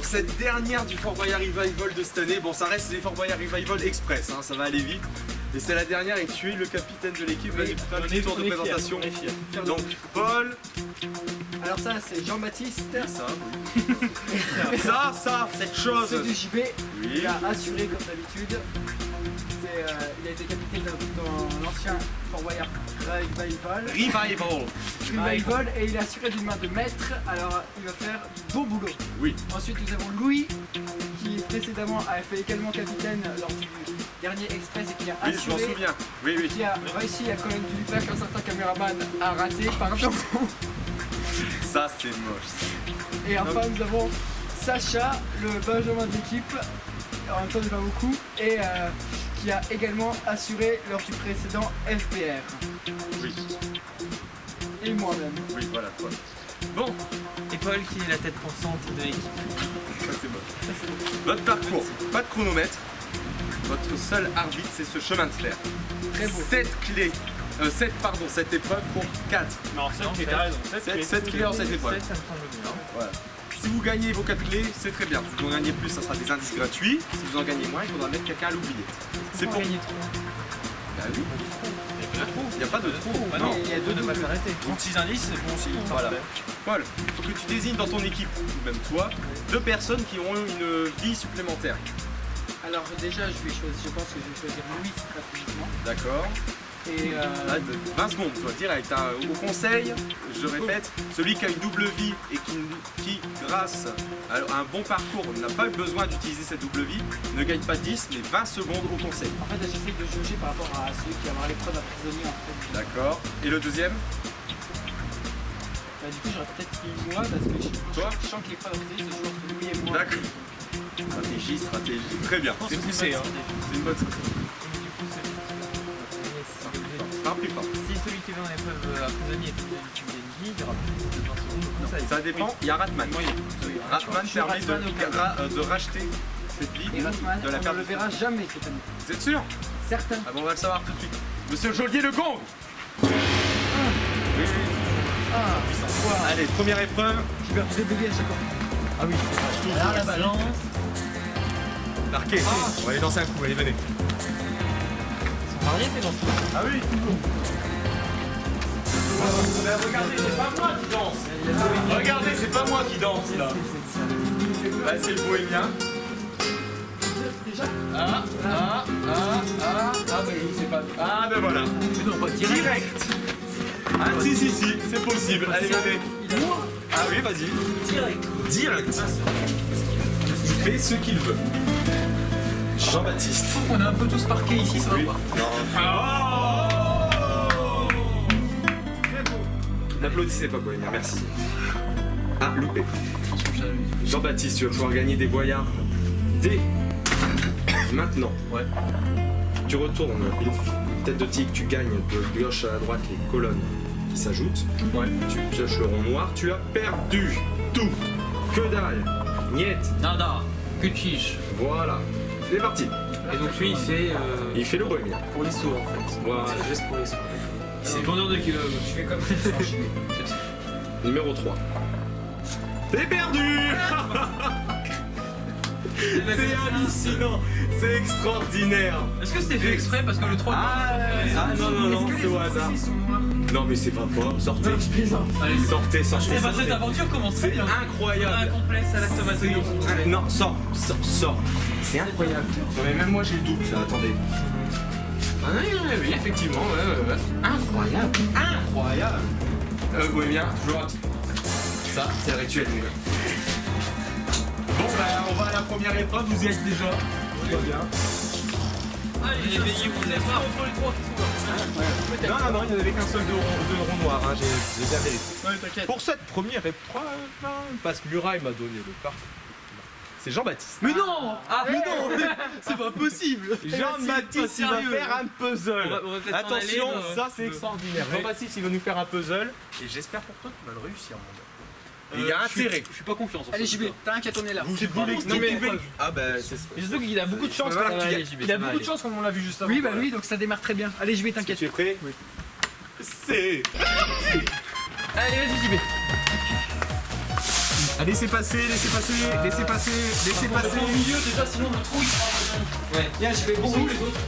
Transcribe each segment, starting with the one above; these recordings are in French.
cette dernière du Fort Boyard Revival de cette année. Bon, ça reste les Fort Boyard Revival Express, hein, ça va aller vite. Et c'est la dernière et tu es le capitaine de l'équipe. Vas-y, fais un petit tour de présentation. Donc, Paul. Alors ça, c'est Jean-Baptiste. Ça, oui. ça, cette chose. C'est du JB. Oui. Il a assuré comme d'habitude. Il a été capitaine dans l'ancien Fort Boyard Revival et il a assuré d'une main de maître. Alors il va faire du beau boulot. Oui. Ensuite nous avons Louis qui précédemment a fait également capitaine lors du dernier Express et qui a Oui, je m'en assuré. souviens. Oui, oui. Qui a réussi à connaître du plaque qu'un certain caméraman a raté pardon. Ça, c'est moche. Et enfin nous avons Sacha, le Benjamin de l'équipe. En même temps il va beaucoup et qui a également assuré lors du précédent FPR. Oui. Et moi-même. Oui, voilà, toi. Bon, et Paul qui est la tête pensante de l'équipe. Ça, c'est moche. Votre parcours, pas de chronomètre. Votre seul arbitre, c'est ce chemin de fer. Très beau. 7 épreuves pour 4. Non, 7 clés, t'as raison. 7 clés en 7 épreuves. Ça me semble bien. Voilà. Si vous gagnez vos 4 clés, c'est très bien. Si vous en gagnez plus, ça sera des indices gratuits. Si vous en gagnez moins, il faudra mettre quelqu'un à l'oublier. C'est pour. gagner trop. Bah oui. Il n'y a pas de trou. Bah Non. non, il y a deux de pas s'arrêter. 36 indices, c'est bon aussi. Voilà. Paul, il faut que tu désignes dans ton équipe, ou même toi, 2 personnes qui auront une vie supplémentaire. Alors déjà je pense que je vais choisir Louis stratégiquement. D'accord. Et 20 secondes, toi, direct. Hein. Au conseil, je répète, celui qui a une double vie et qui grâce à un bon parcours, n'a pas eu besoin d'utiliser cette double vie, ne gagne pas 10, mais 20 secondes au conseil. en fait j'essaie de juger par rapport à celui qui va avoir l'épreuve à prisonnier en fait. D'accord. Et le deuxième? Bah, du coup j'aurais peut-être mis moi parce que Toi je sens que l'épreuve à prisonnier c'est toujours entre Louis et moi. D'accord. Stratégie. Très bien. C'est poussé, hein. C'est une bonne stratégie. Parle plus fort. Si celui qui va en épreuve à prisonnier est une vie, il y aura plus de 20 secondes au conseil. Ça dépend. Il y a Ratman. Ratman permet de racheter cette vie Et Ratman, de la on ne perte. le verra jamais cette année. Vous êtes sûr? Certain. Ah bon, on va le savoir tout de suite. Monsieur Joliet le gong. Oui, oui. Ah, Allez, première épreuve. je vais débugger à chaque fois. Ah oui, alors la balance. Marqué. On va aller danser un coup. Allez, venez. Ils sont mariés tes lancers. Ah oui, toujours. Regardez, c'est pas moi qui danse. Regardez, c'est pas moi qui danse là. Là, c'est le bohémien. Déjà Ah, mais c'est pas. Ah, ben voilà. Mais non, pas Direct. Ah, si, c'est possible. Allez, venez. Ah oui, vas-y. Direct. Il fait ce qu'il veut. Jean-Baptiste. On est un peu tous parqués ici, ça va pas. N'applaudissez pas, bohémien, merci. Ah, loupé. Jean-Baptiste, tu vas pouvoir gagner des boyards dès maintenant. Ouais. Tu retournes une tête de tigre, tu gagnes de gauche à droite les colonnes qui s'ajoutent. Ouais. Tu pioches le rond noir, tu as perdu tout. Que dalle. Niet. Nada. Que chiche. Voilà. C'est parti. Et donc lui, Il fait le bohémien. pour les sourds en fait. Voilà. Juste pour les sourds. C'est vendeur de kilo. Je fais comme ça. Numéro 3. C'est perdu. C'est hallucinant. C'est extraordinaire. Est-ce que c'était fait exprès parce que le 3 non, c'est au hasard. Non, mais c'est pas fort. Sortez. Allez, Sortez. Eh ben, cette aventure commence très C'est bien. incroyable. Complexe à la tomate. Non, sors. C'est incroyable. Non, mais même moi j'ai le doute là, attendez. Ah oui, effectivement, ouais. Incroyable. Bohémien, toujours un petit. Ça, c'est le rituel, mon gars. Bon, bah, on va à la première épreuve, vous y êtes déjà. Tout va bien. Allez, éveillez, vous n'êtes pas entre les 3 qui sont là. Non, il n'y en avait qu'un seul de rond noir, hein, j'ai bien vérifié. Ouais, t'inquiète. Pour cette première épreuve, parce que Muraille m'a donné le parcours. C'est Jean-Baptiste. Mais non. Ah, mais non. C'est pas possible. Jean-Baptiste, il va faire un puzzle. On va peut-être s'en Attention, aller, ça c'est extraordinaire. Ouais. Jean-Baptiste, il va nous faire un puzzle. Et j'espère pour toi qu'il va le réussir, mon gars. Il y a intérêt. Je suis pas confiant sur Allez ce JB, truc-là. t'as un qui a tourné là. Vous voulez Non, mais- Ah bah c'est ça. Et surtout qu'il a beaucoup de chance. Voilà, quand tu même. gagnes. Il a beaucoup de chance comme on l'a vu juste avant. Oui, bah oui, donc ça démarre très bien. Allez JB, t'inquiète. Tu es prêt? Oui. C'est... Allez, vas-y JB. Allez, laissez passer, laissez passer, laissez passer, laissez passer. Au milieu déjà, sinon le trou il sera. Ouais. Viens, je vais bon. Les autres.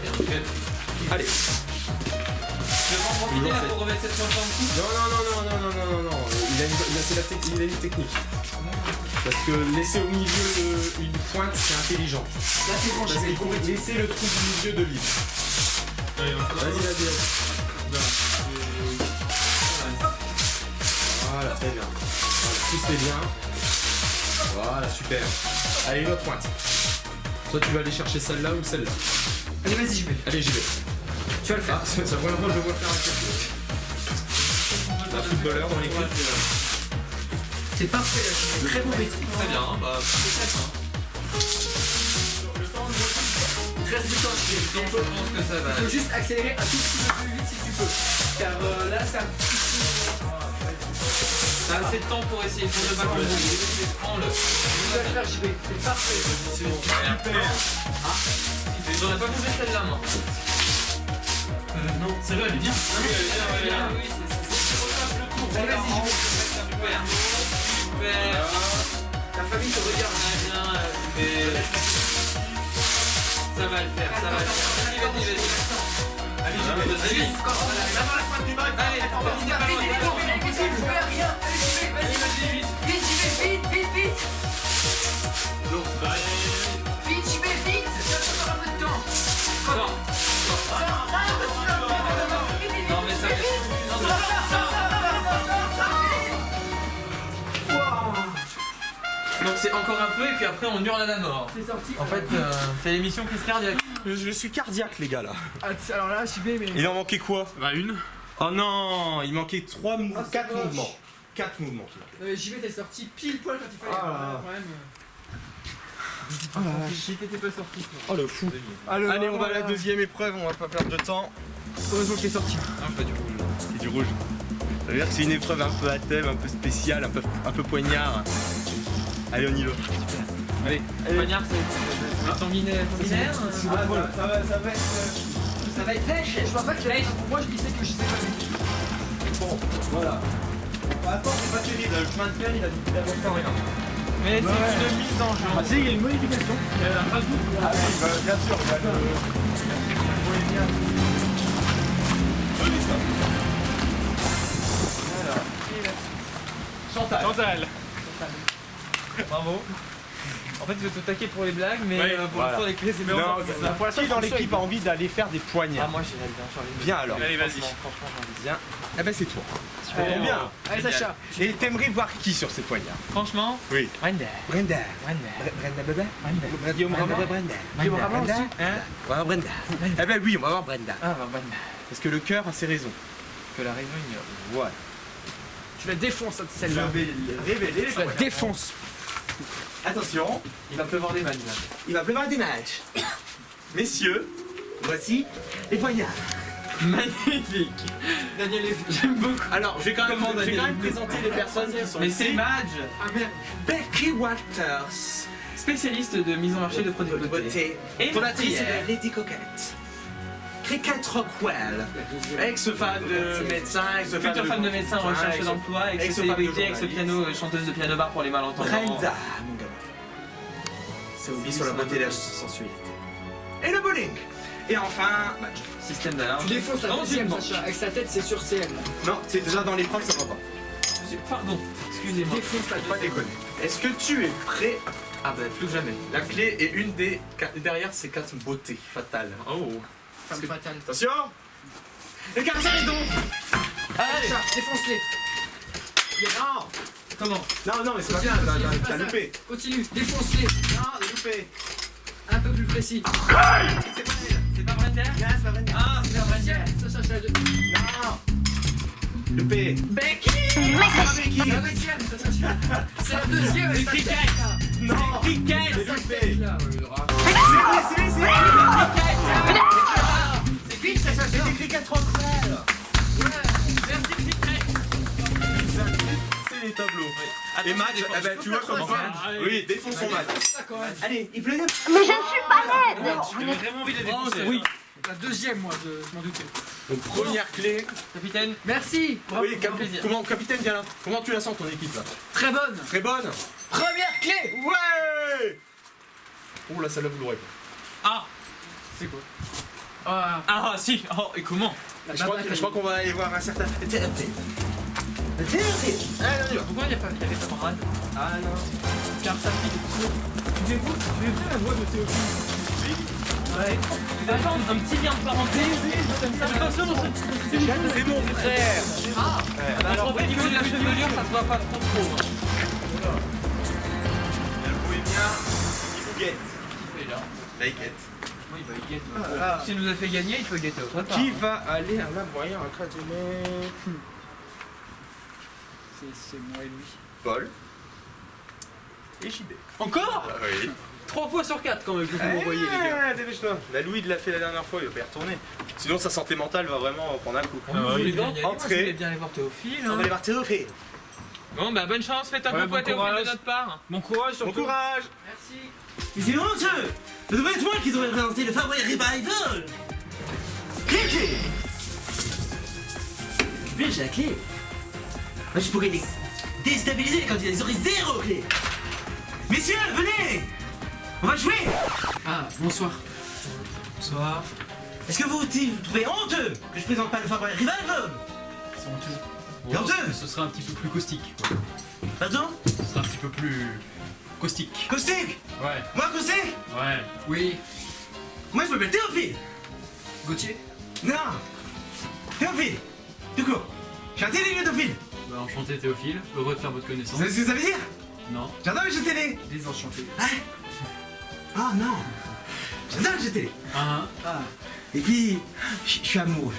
Allez. Je vais en profiter là pour remettre cette planche en dessous. Non. Il a une technique. Parce que laisser au milieu une pointe, c'est intelligent. Là, c'est bon, Parce je vais qu'il faut laisser le trou du milieu de libre. Vas-y. Voilà, très bien. Voilà, tout c'est bien. Voilà, super. Allez, l'autre pointe. Toi, tu vas aller chercher celle-là ou celle-là. Allez, vas-y, j'y vais. Allez, j'y vais. Tu vas le faire. Ah, c'est la première fois que je vois faire un quelque chose. Un footballeur dans l'équipe. C'est parfait là, je suis très bon rythme. Très bien, bah c'est ça. Il te reste du temps, Je pense que ça va. il faut juste accélérer un tout petit peu plus vite si tu peux. Car là, c'est un petit peu. T'as assez de temps pour essayer, pour ne pas le prends-le. Tu vas le faire, j'y vais. C'est parfait. J'aurais pas bougé celle-là, moi. Non, c'est vrai, elle est bien. Oui, c'est le tour. Allez, vas-y, j'y vais. Super. La famille te regarde. Ça va le faire, ça va le faire. Vas-y. Allez, j'y vais. Allez, non mais ça donc c'est encore un peu et puis après on hurle à la mort. C'est sorti. En fait, c'est l'émission Crise Cardiaque. Je suis cardiaque, les gars, là. Alors là, j'y vais, mais. Il en manquait quoi? Bah une. Oh non, il manquait 4 c'est moche. mouvements. 4 mouvements. Non, mais j'y vais, t'es sorti pile poil quand il fallait. Ah là là. Quand même. J'y t'étais pas sorti. Oh le fou. Alors, Allez, on va à la deuxième épreuve, on va pas perdre de temps. Heureusement que t'es sorti. Non, pas du rouge. C'est du rouge. Ça veut dire que c'est une épreuve un peu à thème, un peu spéciale, un peu poignard. Allez, on y va. Allez. Poignard, c'est sanguinaire. Ça va être lèche. Je vois pas que lèche. Moi, je disais que je sais pas. Bon, voilà. Pour l'instant, c'est pas terrible. Le chemin de fer, il a encore rien. Mais c'est une mise en jeu. Ah si, il y a une modification. Il y a un rajout. Ah oui, bah, bien sûr, il y a le... Chantal. Bravo. En fait, je vais te taquer pour les blagues, mais Ouais, pour l'instant, les clés, c'est bien. Non, c'est ça. Qui dans l'équipe a envie d'aller faire des poignards? Ah, moi, j'irais bien. J'ai envie de- Viens alors. Allez, vas-y. Franchement, j'ai envie. Viens. Eh ben c'est toi. Allez, Bien. Allez, Sacha. Et t'aimerais voir qui sur ces poignards? Franchement, Oui. Brenda. Brenda. Brenda. Brenda bébé. Brenda. Guillaume Raman. Brenda. Guillaume Raman aussi. Hein? On va voir Brenda. Eh ben oui, on va voir Brenda. Ah, bah, Brenda. Parce que le cœur a ses raisons. Que la raison ignore. Voilà. Tu la défonces, Je celle-là. vais révéler les Tu la poignards. défonces. Attention, Il va pleuvoir des matchs, là. il va pleuvoir des matchs. Messieurs, voici les poignards. Magnifique. Daniel, j'aime beaucoup. Alors, je vais quand même, Comment Daniel présenter les personnes qui sont Mais ici. c'est Madge, Ah merde. Becky Waters, spécialiste de mise en marché de produits de beauté. Et fondatrice meurtrière. de Lady Coquette. Cricket Rockwell, ex-femme de médecin, ex-femme Future femme de médecin, recherche d'emploi, ex-célébrité, ex-piano, chanteuse de piano bar pour les malentendants. Brenda, mon gamin. C'est oublié sur la beauté et la sensualité. Et le bowling. Et enfin, Madge. Système d'alarme. Tu défonces la Dans deuxième, une banque. Sacha. Avec sa tête, c'est sur CM. Non, c'est déjà dans l'épreuve, ça va pas. Pardon, excusez-moi. Défonce la Pas deuxième. déconner. Est-ce que tu es prêt? Ah bah plus que jamais. La clé est une des derrière ces 4 beautés fatales. Oh. Femme fatale. Attention. Les cartes donc. Allez. Sacha, défonce-les. Non. Comment? Non, mais c'est pas bien, t'as loupé. Continue, défonce-les. Non, t'as loupé. Un peu plus précis. C'est pas Brenda? Non, c'est pas vrai. Ah, c'est pas Brenda. Sacha, je la deux. Non. Loupé. Becky. C'est pas Becky. La deuxième, Sacha. C'est la deuxième. C'est sa Cricket. tête, là. Non. Cricket. Sa tête, là. C'est vite, ça c'est des Cricket Rockwell. Merci Cricket. C'est les tableaux. Et Madge, eh ben, tu vois comment ça? Oui, défonce son Madge. Ça, quand même. Allez, il pleut. Mais je ne suis pas laide. J'avais vraiment envie de la défoncer. Oui. La deuxième, moi, je m'en doutais. Donc première clé. Capitaine, Merci. Bravo. Oui, plaisir. comment capitaine viens là. Comment tu la sens ton équipe là? Très bonne. Très bonne. Première clé. Ouais. Oh là, celle-là vous l'aurez pas. ah, C'est quoi? ah, si, oh, et comment? Je crois qu'on va aller voir un certain. Allez, on y va. Pourquoi il y avait pas Brad? Ah non. Car ça fait Tu avez vu la voix de Théophile? Ouais. Attends, un petit lien de parenté. Comme ça, attention, C'est mon frère. Ah, alors, au niveau de la chevelure, ça se voit pas trop. Elle pouvait bien. Il vous guette. Qui fait là? La guette. Oui, bah, il guette. Ah. S'il nous a fait gagner, il peut guetter autre part. Qui va aller à la moyen académie? C'est moi et lui. Paul. Et JB. Encore? Oui. 3 fois sur 4 quand même que vous m'envoyez, les gars. Dépêche-toi. La Louis l'a fait la dernière fois, il va pas y retourner. Sinon sa santé mentale va vraiment prendre un coup. Vous voulez bien y aller, moi, Entrez. je voulais bien aller voir Théophile. On hein. va aller voir Théophile. Bon, bah, bonne chance, faites un Ouais, peu bon à Théophile courage. de notre part. Bon courage Bon surtout. courage. Merci. Mais c'est honteux! Ça devrait être moi qui devrais présenter le Fabric Revival! Clé! Bien, j'ai la clé. Moi, je pourrais les déstabiliser quand ils auraient 0 clé. Messieurs, venez! On va jouer! Ah, bonsoir. Bonsoir. Est-ce que vous trouvez honteux que je présente pas le Fabric Revival? C'est honteux. C'est honteux. Ce sera un petit peu plus caustique. Quoi. Pardon? Ce sera un petit peu plus caustique. Caustique? Ouais. Moi, caustique? Ouais. Oui. Moi, je m'appelle Théophile! Gauthier. Non! Théophile! Tout court! Je suis un téléphile! Bah, enchanté Théophile, heureux de faire votre Vous connaissance. savez ce que ça veut dire? Non. J'adore les jeux télé! Désenchanté. Oh non! J'adore les jeux télé! Ah, Ah. Et puis, je suis amoureux.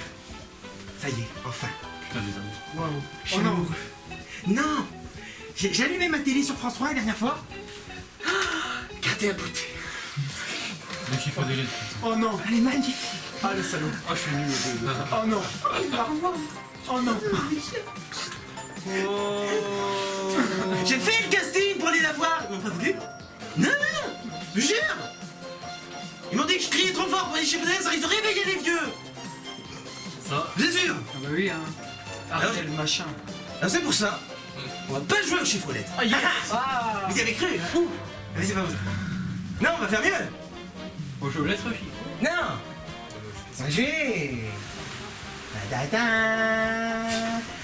Ça y est, enfin. putain des amis. Waouh. Je suis amoureux. Non! J'ai allumé ma télé sur France 3 la dernière fois. Regardez la beauté. Donc il faut des lettres. Oh non. Elle est magnifique. Ah, le salaud. Ah, je suis nul au jeu. Oh non. Oh non. J'ai fait le casting pour aller la voir. Ils m'ont pas voulu. Non, je vous jure. Ils m'ont dit que je criais trop fort pour aller chez Fenêtre, ça risque de réveiller les vieux. Ça, Bien sûr. Ah bah oui, hein. Arrête le machin. Alors c'est pour ça. On va pas jouer au chiffre lettres. ah, yes. Ah. Vous y avez cru, hein? Mais c'est pas vrai. Non, on va faire mieux. Au jeu, lettre chiffre. Non. On va jouer. Ta-ta-ta.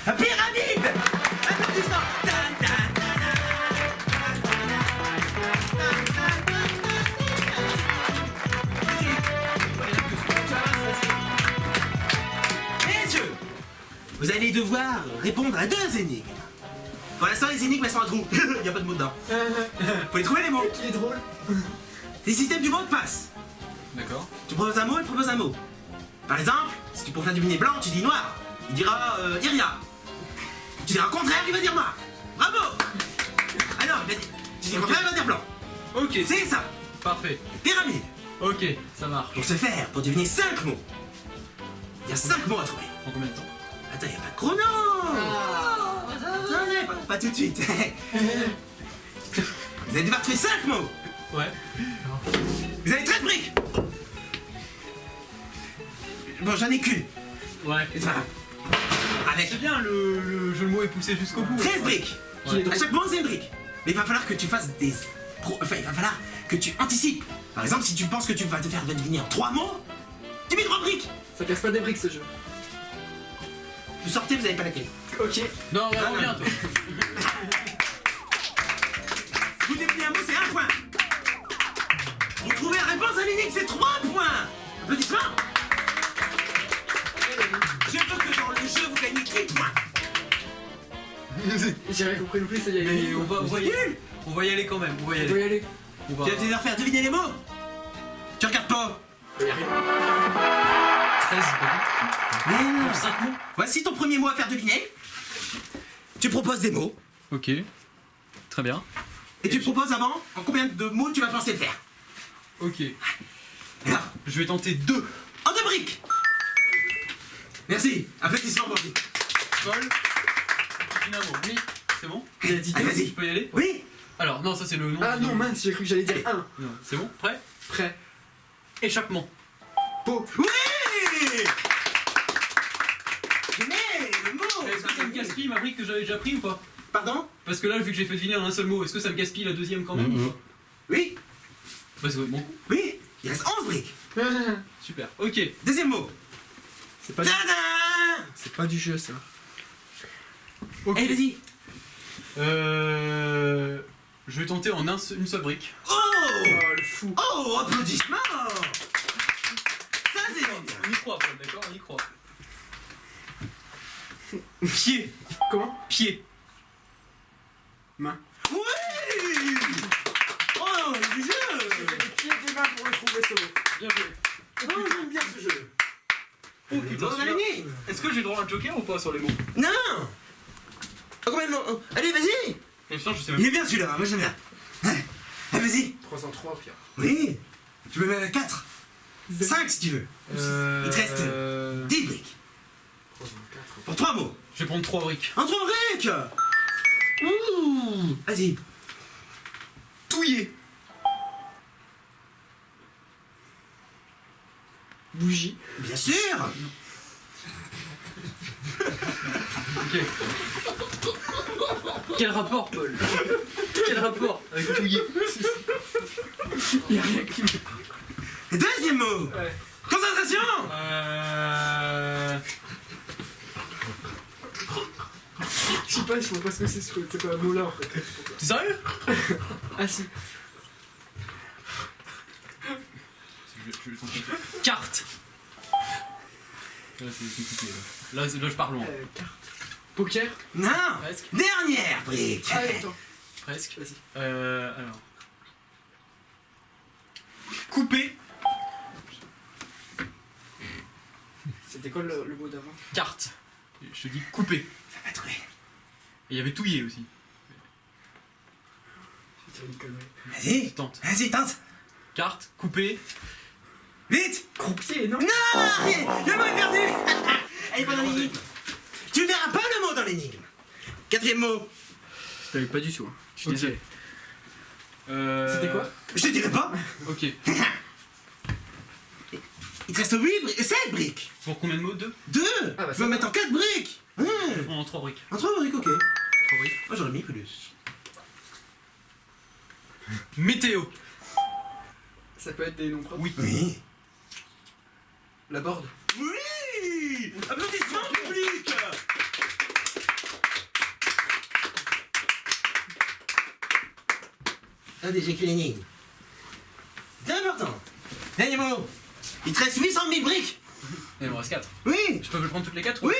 Un pyramide. Applaudissements. Messieurs, vous allez devoir répondre à 2 énigmes. Pour l'instant, les énigmes elles sont à trous. Il n'y a pas de mots dedans. Faut les trouver les mots. Qui est drôle. Les systèmes du mot de passe. D'accord. Tu proposes un mot, il propose un mot. Par exemple, si tu pour faire deviner blanc, tu dis noir. Il dira Iria. Tu diras le contraire, il va dire noir. Bravo. Ah non, tu dis le contraire, il va dire blanc. Ok, C'est ça. parfait. Pyramide. Ok, ça marche. Pour ce faire, pour deviner 5 mots. Il y a 5 mots à trouver. En combien de temps? Attends, il n'y a pas de chrono. Attendez, pas tout de suite. Vous allez devoir trouver 5 mots. Ouais. Vous avez 13 briques. Bon, j'en ai qu'une. Ouais. C'est pas grave. Avec C'est bien, le jeu de mots est poussé jusqu'au bout. 13 briques. Ouais. À chaque mot, c'est une brique. Mais il va falloir que tu fasses des... Enfin, il va falloir que tu anticipes. Par exemple, si tu penses que tu vas te faire deviner en 3 mots, tu mets 3 briques. Ça casse pas des briques ce jeu. Vous sortez, vous n'avez pas la clé. Ok. Non, Ah, reviens non. toi. Vous devinez un mot, c'est 1 point. Vous trouvez la réponse à l'énigme, c'est 3 points. Applaudissements. Je veux que dans le jeu, vous gagnez 10 points. J'ai rien compris non plus, ça y est. Mais on va y aller quand même, on va y On peut y aller. aller. On va... Tu vas te faire deviner les mots. Tu regardes pas. 13 Mais non. 5 mots. Voici ton premier mot à faire deviner. Tu proposes des mots. Ok. Très bien. Et tu proposes avant en combien de mots tu vas penser le faire. Ok. Alors, Je vais tenter 2. en 2 briques. Merci. Applaudissements pour lui. Paul. Dynamo. Oui. C'est bon? Il a dit Allez, deux. vas-y. Je peux y aller? Oui. Alors, non, ça c'est le nom. Ah du- non, mince, j'ai cru que j'allais dire 1. Non, c'est bon? Prêt? Prêt. Échappement. Pot. Oui. gaspille ma brique que j'avais déjà pris ou pas? Pardon? Parce que là, vu que j'ai fait deviner en un seul mot, est-ce que ça me gaspille la deuxième quand même ou pas? Oui, Bah, c'est bon coup. oui, il reste 11 briques. Super, ok. Deuxième mot. C'est pas, Tada! c'est pas du jeu ça. Ok. Allez, vas-y. Je vais tenter en une seule brique. Oh! Oh le fou. Oh, applaudissements! Ça, c'est bien. On y croit, Paul, d'accord? On y croit. Pied. Comment? Pied. Main. Oui! Oh, du jeu! J'ai fait des pieds et des mains pour le trouver solo. Bien joué. Oh, j'aime bien ce jeu. Oh putain, On a celui-là. gagné. Est-ce que j'ai le droit à un joker ou pas sur les mots? Non! Oh, combien de mots? Allez, vas-y! Mais putain, je sais même Il est bien celui-là, moi j'aime bien. Allez, vas-y. 3 en 3 Pierre. Oui, tu peux mettre 4. 5 si tu veux. Il te reste 10 briques. 3 en 4. Pour 3 mots. Je vais prendre 3 briques. En 3 briques! Ouh! Vas-y. Touillé. Bougie. Bien sûr! Ok. Quel rapport, Paul? Quel rapport avec touillé? Y'a rien qui me. Et deuxième mot! Ouais. Concentration! Je sais pas, je vois pas ce que c'est quoi le mot là en fait. T'es sérieux? Ah si. Je vais tenter. Carte. Là, c'est compliqué. Là, je pars loin. Carte. Poker. Non! Presque. Dernière brique! Ah attends. Presque. Vas-y. Alors. Couper. C'était quoi le mot d'avant? Carte. Je te dis couper. Ça va trouver. Et il y avait touillé aussi. C'est une connerie. Vas-y! Tente. Vas-y, tente! Carte, couper. Vite! Croupier, non? Non! Le mot est perdu! Allez, pas dans l'énigme. Tu verras pas le mot dans l'énigme. Quatrième mot. Je t'avais pas du tout. Hein. Je suis Ok. désolé. C'était quoi? Je te dirai pas. Ok. Il te reste 7 briques. Pour combien de mots? 2? 2! Ah bah, Tu vas mettre en 4 briques. En 3 briques. En 3 briques, ok. 3 briques. Moi j'aurais mis plus. Météo. Ça peut être des noms propres. Oui. Oui. La board. Oui! Applaudissements public! Attendez, j'ai écrit l'énigme. C'est important. Dernier mot. Il te reste 800 000 briques. Il me reste 4. Oui! Je peux le prendre toutes les 4? Oui!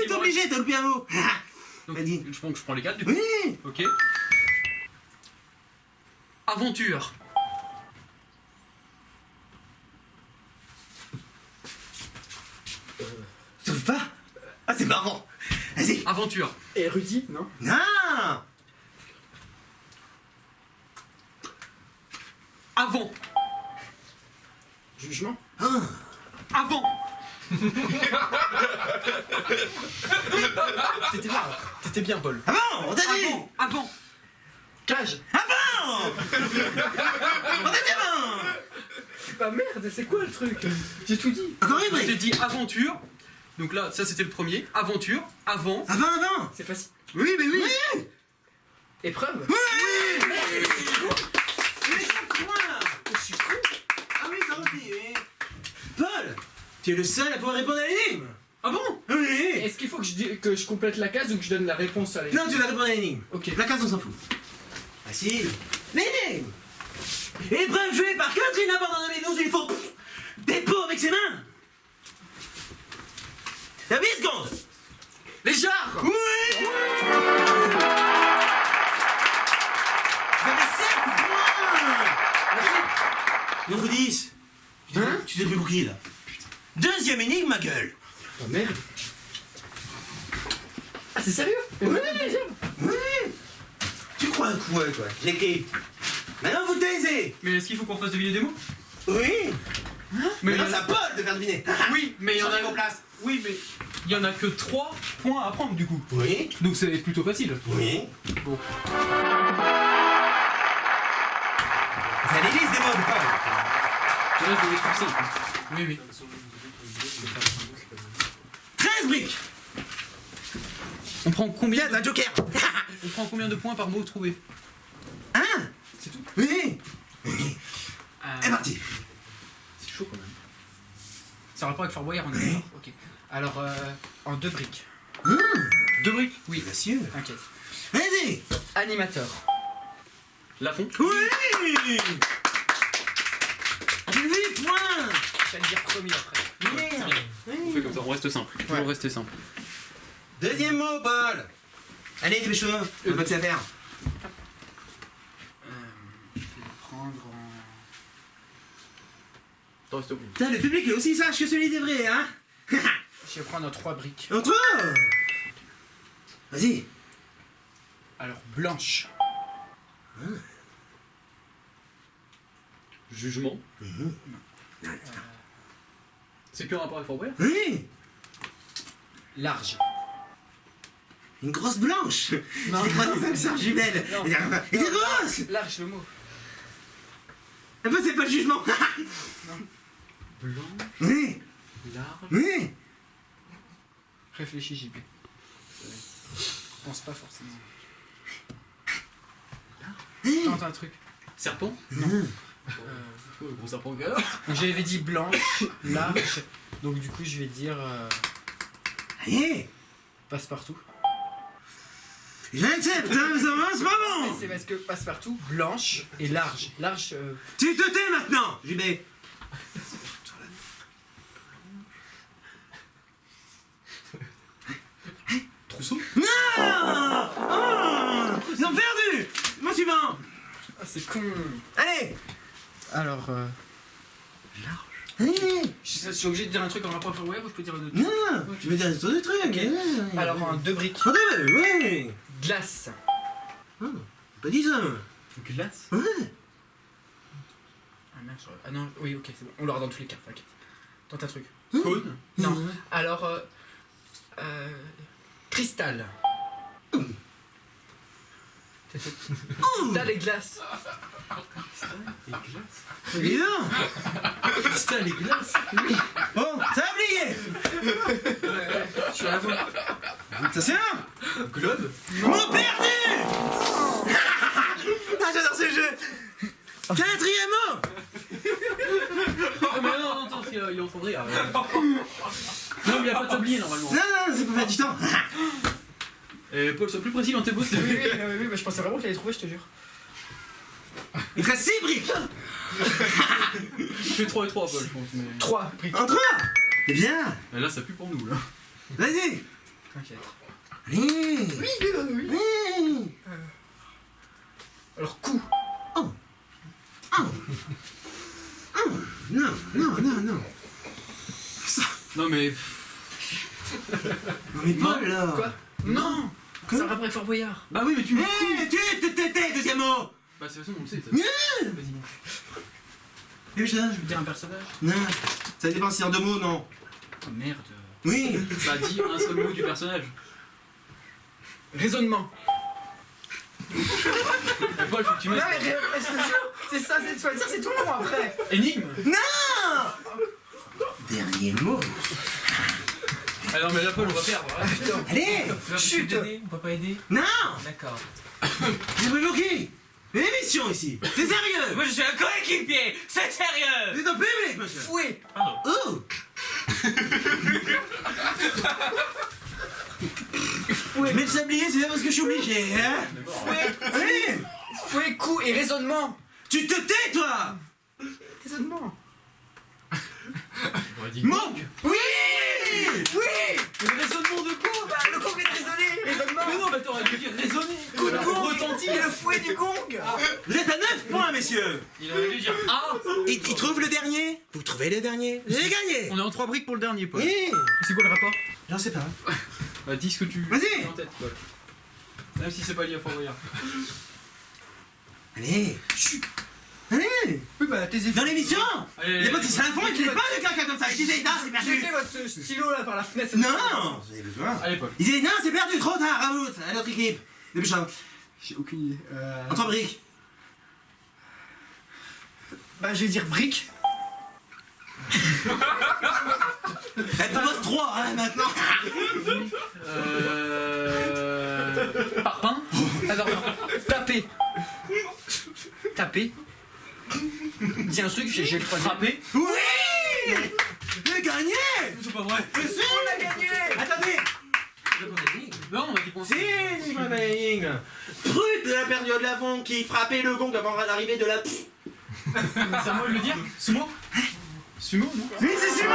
T'es obligé, t'as loupé un mot. Donc, Vas-y. je prends les 4 du coup. Oui! Ok. Aventure. Ça veut pas? Ah, c'est marrant. Vas-y. Aventure. Érudit, non? Non! Avant. Jugement. Ah. Avant. T'étais bien. T'étais bien, Paul. Avant, on t'a dit! Avant. Avant. Cage. Avant! On t'a dit avant! Bah merde, c'est quoi le truc? J'ai tout dit. Encore une Je t'ai brique. dit aventure. Donc là, ça c'était le premier. Aventure. Avant. Avant! C'est facile. Oui, mais oui! Épreuve. Oui! Mais quoi? Je suis con. Ah oui, ça aussi, oui. Paul, tu es le seul à pouvoir répondre à l'énigme. Ah bon? Oui. Est-ce qu'il faut que je complète la case ou que je donne la réponse à l'énigme? Non, tu vas répondre à l'énigme. Ok. La case, on s'en fout. Facile. L'énigme. Épreuve jouée par Catherine Abandon 2012, il faut des pots avec ses mains. La 8 secondes. Les jarres. Oui. Vous avez 7 points. Il en faut 10. Hein? Tu t'es pris pour qui, là? Deuxième énigme, ma gueule. Oh merde. Ah c'est sérieux? Oui. Oui. Tu crois quoi, toi? J'ai écrit. Maintenant, vous taisez. Mais est-ce qu'il faut qu'on fasse deviner des mots? Oui. Mais Maintenant, c'est à Paul de faire deviner. Oui, mais il y en Changez a vos places. Oui, mais il y en a que 3 points à prendre du coup. Oui. Donc c'est plutôt facile. Oui. Bon. C'est la liste des mots de Paul. Là, je vais les forcer. Oui, oui. 13 briques. On prend combien Tiens, t'as un joker. On prend combien de points par mot trouvé? Hein? C'est tout. Oui. Euh, C'est parti. C'est chaud quand même. C'est en rapport avec Fort Boyard, on est d'accord. Ok. Alors, en 2 briques. 2 briques? Oui. Monsieur. T'inquiète. Vas-y. Animateur. Lafont. Oui. 8 points. J'allais dire premier après. Merde. On fait comme ça, on reste simple. Toujours rester simple. Deuxième mot, Paul. Allez, dépêche-toi. On va te la faire. Je vais le prendre en. Attends, s'il te plaît. Putain, le public est aussi sage que celui des vrais, hein? Je vais prendre en 3 briques. En toi. Vas-y. Alors, blanche. Jugement. C'est que un rapport avec Fort Boyard? Oui. Large. Une grosse blanche. Non, J'ai croisé ça, sœur jumelle. Non. Elle était grosse. Large le mot. Un peu, c'est pas le jugement. Blanc, Oui. large. Oui. Réfléchis, JP. Je pense pas forcément. Tente un truc. Serpent? Gros serpent galop. Donc j'avais dit blanche, large. Donc du coup, je vais dire Allez. passe-partout. J'accepte, hein, mais ça va, c'est pas bon. C'est parce que passe-partout, blanche et large. Large. Tu te tais maintenant, JB. Trousseau? Non. Oh, ils ont perdu. Mon suivant. Ah, c'est con. Allez. Alors, Allez. je suis obligé de dire un truc en rapport avec Fort Boyard ou je peux dire un autre? Non, tu veux dire des trucs. Alors, en 2 briques. Attendez, ouais. Glace. Pas dit ça. Glace? Ouais. Ah merde, ah non, oui, ok, c'est bon. On l'aura dans tous les cas, t'inquiète. Tente un truc. Cône? Non. Alors, cristal. Cristal et glace. Et glace? Évidemment. Cristal et glace? Bon, ça a oublié. Je suis à vous. Ça c'est un. Globe? Mot perdu. Ah, j'adore ce jeu. Quatrième mot. Ah, mais non, attends, il est en train de rire. Non, mais il a pas de tablier normalement. Non, c'est pour faire du temps. Et Paul, sois plus précis dans tes mots, s'il te Oui, plaît. mais je pensais vraiment que t'allais trouver, je te jure. Il te reste 6 briques. Je fais 3 et 3, Paul, je pense. Mais... 3 briques. En 3. Eh bien, mais là, ça pue pour nous, là. vas-y. T'inquiète. Allez. Oui. Oui. Alors, coup. Non. Ça. Non, mais. Non mais Paul là. Quoi? Non. Quoi? Ça rapport avec Fort Boyard. Bah oui, mais tu me. Hé, tu deuxième mot. Bah, c'est de toute façon, on le sait. Ça. Vas-y. Et je Je veux dire un personnage. Non. Ça dépend si en 2 mots, non. Oh merde. Oui. Bah, dis un seul mot du personnage. Raisonnement. Paul, faut que tu Non, mettes. mais je te jure, c'est ça, c'est tout con après. Énigme? Non. Dernier mot. Ah non, mais là, Paul, on va perdre. Allez. Chut. On peut pas aider? Non. D'accord. J'ai pris pour qui? Une émission ici. C'est sérieux. Moi, je suis un coéquipier. C'est sérieux. C'est dans le public, monsieur. Fouet. Oh. Je mets le sablier, c'est pas parce que je suis obligé, hein. Allez. Fouet, coup et raisonnement. Tu te tais, toi. Raisonnement. Mot. Oui. Le raisonnement de quoi? Bah, le gong est raisonné. Raisonnement. Mais non, mais t'aurais dû dire raisonner. Coup de gong. Retentir. Et le fouet du gong. Vous êtes à 9 points, messieurs. Il aurait dû dire ah. Il trouve le dernier. Vous trouvez le dernier. Vous avez gagné. On est en 3 briques pour le dernier, Paul. Oui. C'est quoi le rapport? J'en sais pas. Bah, dis ce que tu Vas-y. as en tête, Paul. Même si c'est pas lié à Fort Boyard. Allez. Chut. Allez. Oui, bah, tes Dans l'émission. Allez, Il y a pas de c'est à la fin, il n'est pas de caca comme ça. Il disait non, c'est perdu. jetez votre stylo là par la fenêtre. Non. Vous avez besoin. Allez, Paul. Il disait non, c'est perdu, trop tard, à l'autre, à l'autre équipe. Dépêche-toi. J'ai aucune idée. En 3 briques. Bah, je vais dire brique. Elle propose 3, hein, maintenant. Parpaing. Alors, taper. Taper. Dis un truc, j'ai le troisième. Frapper. Oui. J'ai gagné. C'est pas vrai. Mais si, on l'a gagné. Attendez. Non, on m'a dit qu'on Si, c'est pas ma ligne. Brut de la période Lavon qui frappait le gong avant l'arrivée de la... C'est à moi de le dire. Sumo. Sumo, non? Oui, c'est Simon.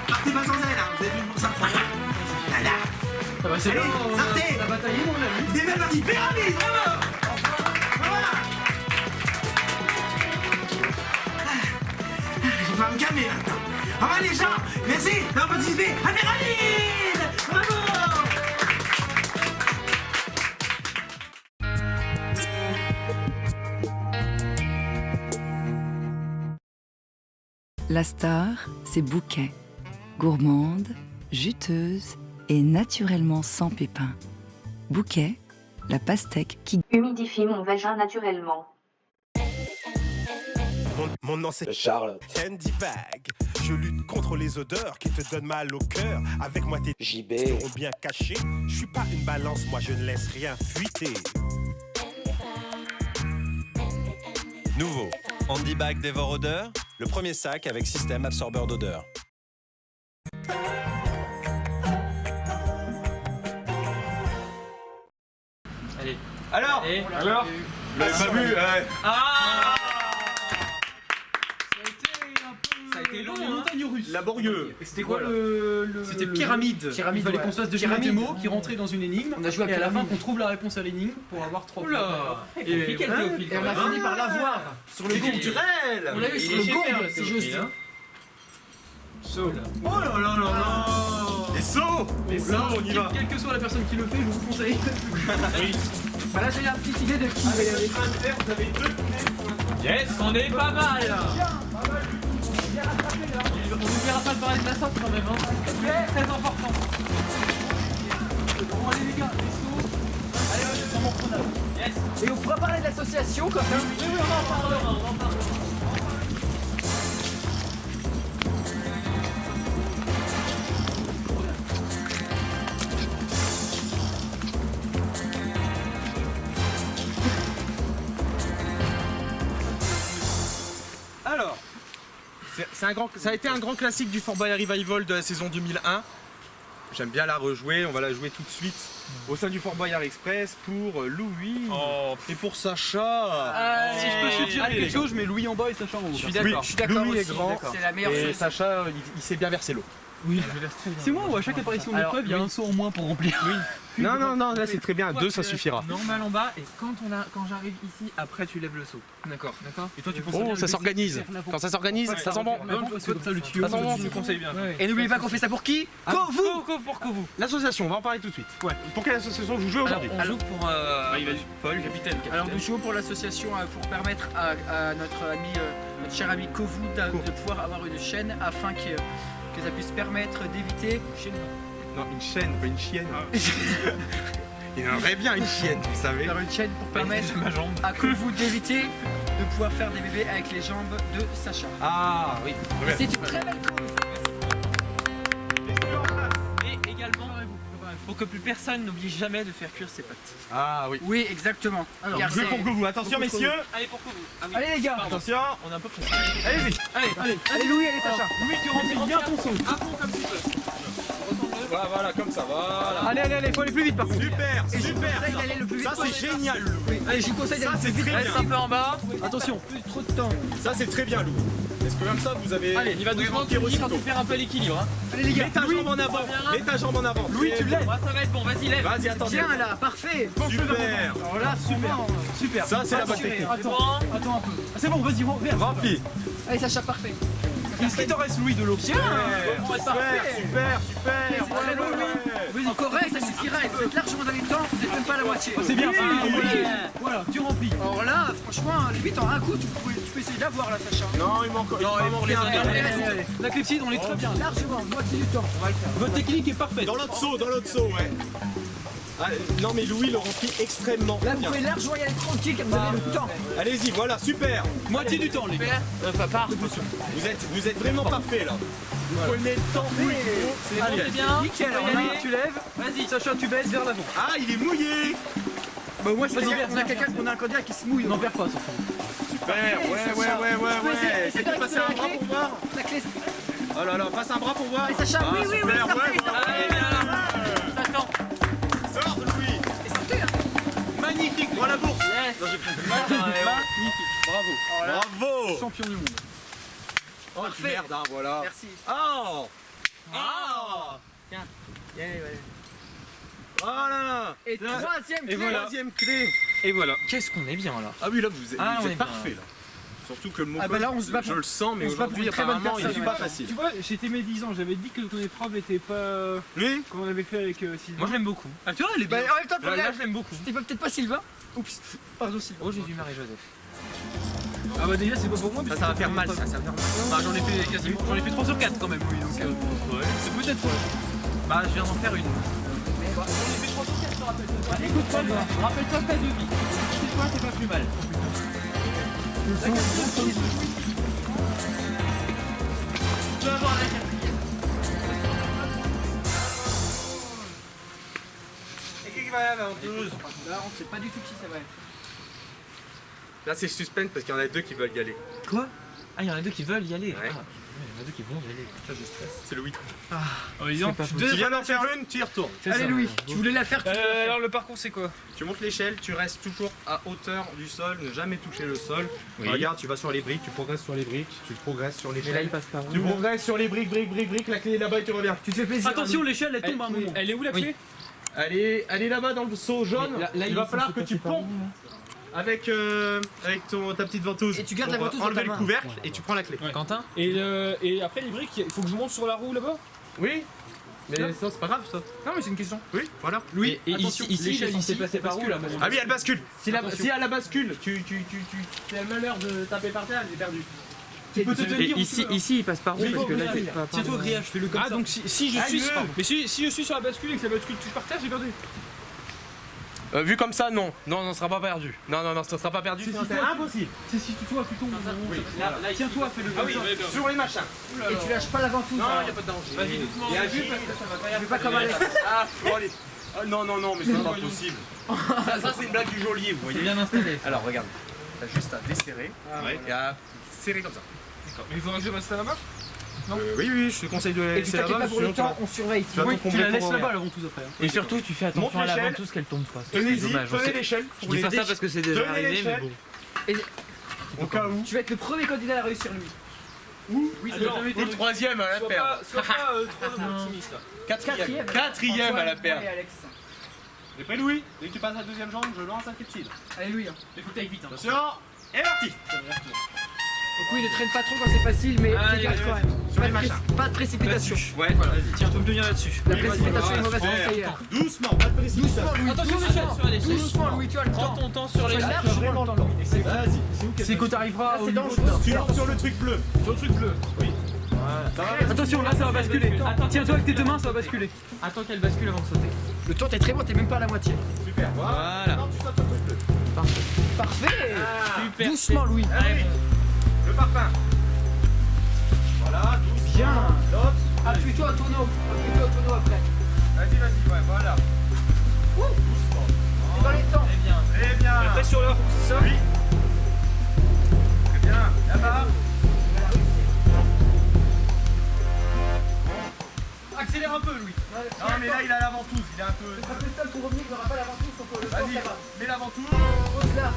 Partez pas sans elle, hein. Vous êtes venu pour ça. Voilà. Ah bah c'est Allez, bon, sortez. la bataille est bon, on l'a vu. Des belles parties pyramide, bravo. Voilà. Je vais me calmer maintenant. Ah bah les gens, merci d'avoir participé à Pyramide. Bravo. La star, c'est Bouquet. Gourmande, juteuse et naturellement sans pépins. Bouquet, la pastèque qui Humidifie mon vagin naturellement. Mon nom c'est Charles Candy Bag. Je lutte contre les odeurs qui te donnent mal au cœur. Avec moi tes JB seront bien cachés. Je suis pas une balance, moi je ne laisse rien fuiter. Nouveau, Handy Bag dévore odeur, le premier sac avec système absorbeur d'odeur. Allez. Alors Et Alors Vous l'avez pas vu Ah ça a été long, hein. Montagne russe. Laborieux. Et c'était quoi C'était pyramide. Pyramide, Il fallait ouais. qu'on se fasse deviner Pyramide. des mots qui rentraient dans une énigme. On a joué à et à la fin pyramide. qu'on trouve la réponse à l'énigme pour avoir 3 points. Oula. Et Compliqué, le Théophile, Et on a quand même. fini par l'avoir sur le gong. Culturel. On l'a eu Il sur est le chez gong, Père, le si j'ose Théophile, dire. hein. Oh là là là là. Les sauts. Les sauts, on y va. Quelle que soit la personne qui le fait, je vous conseille. Bah là j'ai une petite idée de qui va y aller. Yes, on est pas mal. On ne verra pas le parler de la sorte quand même. Hein. C'est très important. Bon allez les gars, les sauts. Allez, c'est vraiment prenable. Yes. Et on pourra parler de l'association quand même. Oui, on en parlera, on en parlera. Alors, ça a été un grand classique du Fort Boyard Revival de la saison 2001. J'aime bien la rejouer, on va la jouer tout de suite au sein du Fort Boyard Express pour Louis et pour Sacha. Si je peux suggérer quelque chose, je mets Louis en bas et Sacha en haut. Oui, Je suis d'accord Louis est aussi, grand C'est la meilleure et chose. Sacha il sait bien verser l'eau. Oui, c'est moi où à chaque apparition de Alors, l'épreuve, il y a un saut en moins pour remplir. Oui. Non, là c'est très bien, 2 ça suffira. Normal en bas et quand j'arrive ici, après tu lèves le saut. D'accord. Et toi tu penses Oh, ça s'organise. Quand ça s'organise, ça sent bon. Ça le tuyau. Ça sent bon. Tu me conseilles bien. Et n'oubliez pas qu'on fait ça pour qui? Pour que vous. L'association, on va en parler tout de suite. Ouais. Pour quelle association vous jouez aujourd'hui? On joue pour Paul, capitaine. Alors nous jouons pour l'association pour permettre à notre cher ami Kovu de pouvoir avoir une chaîne afin que ça puisse permettre d'éviter. Non, une chaîne, pas une chienne. Il aimerait bien une chienne, vous savez. Faire une chaîne pour permettre ma jambe. à Kovu d'éviter de pouvoir faire des bébés avec les jambes de Sacha. Ah oui. Et c'est une très belle cause. Et également, pour que plus personne n'oublie jamais de faire cuire ses pâtes. Ah oui. Oui, exactement. Car Jeu c'est- pour vous. Attention messieurs. Allez, pour que vous. Allez les gars. Attention. On est un peu pressé. Allez-y. Allez Louis, allez Sacha. Louis, tu remplis bien ton saut. À fond comme tu peux. Voilà, comme ça, voilà. Allez, faut aller plus vite par contre. Super, Et je vous super. conseille d'aller le plus vite Ça c'est possible. génial, Lou. Allez, je vous conseille d'aller Ça c'est très Reste un bien. peu en bas. Attention. plus trop de temps. Ça c'est très bien, Lou. Est-ce que comme ça vous avez. Allez, il va doucement, tu dis quand tu perds un peu l'équilibre. Allez les gars. Mets ta jambe en avant. Mets ta jambe en avant. Louis, tu lèves. Ça va être bon, vas-y, lève. Vas-y, attends. Bien là, parfait. Super. Alors là, super. Ça c'est la bonne Assuré. technique. Attends un peu. Ah, c'est bon, vas-y, viens. Rempli. Allez Sacha, parfait. Est-ce qu'il te reste Louis de l'eau? Super, super. C'est très long, Louis. Correct, ça suffira. Vous êtes largement dans les temps, vous n'êtes même pas à la moitié. C'est bien. Oui. Voilà, tu remplis. Alors là, franchement, limite en un coup, tu peux essayer d'avoir là, Sacha. Non, il manque. Allez, la clepsydre, on est très bien. Largement, moitié du temps. On va le faire. Votre technique est parfaite. Dans l'autre saut, ouais. Ah, non mais Louis le remplit extrêmement Là, vous bien. pouvez largement y aller tranquille comme vous avez le temps. Allez-y, voilà, super. Moitié du temps, les gars. Papa. Vous êtes vraiment parfait là. Vous prenez le temps où il faut, c'est Allez, nickel. bien. Nickel, alors Allez. là, tu lèves. Vas-y, Sacha, tu baisses vers l'avant. Ah, il est mouillé. Bah, moi, c'est Vas-y, on a quelqu'un qu'on a un candidat qui se mouille. N'en perds pas, surtout. Super, ouais. C'est de passer un bras pour voir. La clé. Oh là là, passe un bras pour voir. Et Sacha, oui, oui, oui, super, sortez, ouais, sortez. Allez, viens. T'attends. Sors Louis. Et sortez, hein. Magnifique, prends la bourse. Yes. Magnifique. Bravo. Bravo. Champion du monde. Oh, Parfait. merde, hein, voilà. Merci. Oh. Tiens. Allez, ouais. Voilà. Et troisième clé. Et voilà. Troisième clé. Et voilà. Qu'est-ce qu'on est bien là. Ah oui, là vous êtes, Ah, vous on êtes est bien, parfait là. là. Surtout que le mot Ah bah là, on se bat je pour- le sens, mais on se bat pour aujourd'hui une très bonne apparemment il personne, n'est pas ouais. facile. Tu vois, j'étais médisant, j'avais dit que ton épreuve était pas. Oui. Comme on avait fait avec Sylvain. Moi, je l'aime beaucoup. Ah, tu vois, elle est Bah, bien. en même temps, Là, là, je l'aime beaucoup. c'était peut-être pas Sylvain. Oups. Pardon, Sylvain. Oh, Jésus, Marie-Joseph. Ah bah déjà, c'est pas pour moi. Ça va faire mal, ça va faire mal. Bah, j'en ai fait quasiment. J'en ai fait 3 sur 4 quand même, oui. Donc, ouais. C'est peut-être. Bah, je viens d'en faire une. J'en ai fait 3 sur 4, je te rappelle. Bah, écoute-toi, rappelle-toi ta devise. C'est toi, c'est pas plus mal. Tu vas voir la quatrième. Et qui va y avoir en 12? Là, on sait pas du tout qui ça va être. Là c'est suspense parce qu'il y en a deux qui veulent y aller. Quoi? Ah, il y en a deux qui veulent y aller. Ouais. Ah, il y en a deux qui vont y aller. Ça je stresse. C'est Louis. Oh, dis donc. Tu viens d'en faire une, tu y retournes. Allez, Louis, tu voulais la faire. Alors le parcours c'est quoi? Tu montes l'échelle, tu restes toujours à hauteur du sol, ne jamais toucher le sol. Oui. Regarde, tu vas sur les briques, tu progresses sur les briques, tu progresses sur Mais là, l'échelle. il passe par où? Tu progresses sur les briques, la clé est là-bas et tu reviens. Tu te fais plaisir. Attention, l'échelle, elle tombe à un moment. Elle est où la clé? Elle est là-bas dans le seau jaune. Mais là, il il va faut falloir se que tu passer par pompes avec ta petite ventouse. Et tu gardes la pour ventouse dans enlever ta le main. couvercle et tu prends la clé. Ouais. Quentin? Et après les briques, il faut que je monte sur la roue là-bas? Oui. Mais ça c'est pas grave ça. Non mais c'est une question. Oui, voilà. Oui, et attention, ici, il est l'échelle censé ici, passer par où là? Ah oui, elle bascule. Si Attention. elle bascule, tu as le malheur de taper par terre, elle est perdue. Tu peux te tenir Ici, il passe par où? Oui, Parce que là, oui, c'est pas. Tiens-toi au grillage, fais-le comme ça. Ah donc si je suis. mieux. Mais si je suis sur la bascule et que la bascule touche par terre, j'ai perdu. Vu comme ça, non. Non, on sera pas perdu. Non, ça sera pas perdu. Si, C'est si, impossible. Si tu tombes, tu tombes. Là, Tiens-toi, fais-le Ah comme oui, ça. sur les machins. Et tu lâches pas la ventouse. Non, hein. il n'y a pas de danger. Vas-y, doucement. Et agis parce que ça va pas y Je fais pas comme Alex. Ah, bon, allez. Ah, non, mais c'est pas possible. Ça c'est une blague du geôlier, vous C'est voyez. bien installé. Alors, regarde. T'as juste à desserrer et à serrer comme ça. Mais il faudra que je reste là-bas? Oui, je te conseille de la Et tu laisser t'inquiètes là-bas. pas pour le temps, on surveille. Tu vas Oui, tout tu combler la pour laisses revenir. là-bas la ventouse après. hein. Et surtout, tu fais attention à la l'échelle. ventouse qu'elle tombe pas. Tenez-y, Dommage. tenez l'échelle. Je dis pas ça parce que c'est déjà Tenez arrivé, mais l'échelle. bon. Au cas où. Tu vas être le premier candidat à réussir, lui. Oui, Ou le troisième à la perdre. Sois pas trop optimiste là. Quatrième à la perdre. Allez, Alex. T'es prêt, Louis? Dès que tu passes la deuxième jambe, je lance un clipside. Allez, Louis. Il faut que t'ailles vite. hein. Attention, et parti. Donc, oui, ne traîne pas trop quand c'est facile, mais Allez, fais gaffe quand même. Sur les machins. Pas de précipitation. Ouais, Tiens, tu peux me tenir là-dessus. La précipitation est mauvaise conseillère. Doucement, pas de précipitation. Doucement, Louis. Attention, doucement. l'échelle sur l'échelle. Doucement, Louis, tu as le Prends temps. ton temps sur les Tu as largement le temps. Vas-y. C'est quand t'arriveras Là, au c'est niveau dangereux. Tu lances sur le truc bleu. sur le truc bleu. Attention, là ça va basculer. Tiens-toi avec tes deux mains, ça va basculer. Attends qu'elle bascule avant de sauter. Le temps t'es très bon, t'es même pas à la moitié. Super, Voilà. Non, tu sautes sur le truc bleu. Parfait. Super. Doucement, Louis. Allez, le parpaing. Voilà, doucement. Bien. L'autre. Appuie-toi au tonneau. Appuie-toi au tonneau après. Vas-y, ouais, voilà. Doucement. T'es dans les temps. Très bien. Très bien. Après sur la roue, c'est ça? Oui. Très bien. Là-bas. Accélère un peu, Louis. Non, mais là, il a la ventouse. Il est un peu. Ça fait ça pour revenir, il n'y aura pas la ventouse, donc le temps Vas-y, ça va. mets la ventouse. Pose là.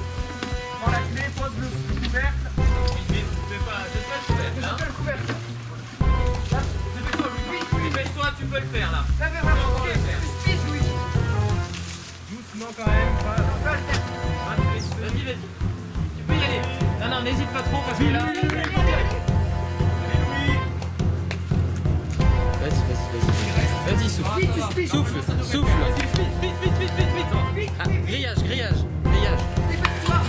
Prends la clé, pose le couvercle. Je fais le couvercle. Dépêche-toi, tu peux le faire là. Ça va vraiment. Ok, plus speed, Louis. Doucement quand même. Voilà. Vas-y, vas-y. Tu peux y aller. Non, n'hésite pas trop parce que là. Vas-y, souffle. Speed. Souffle. Ah, grillage. Dépêche-toi.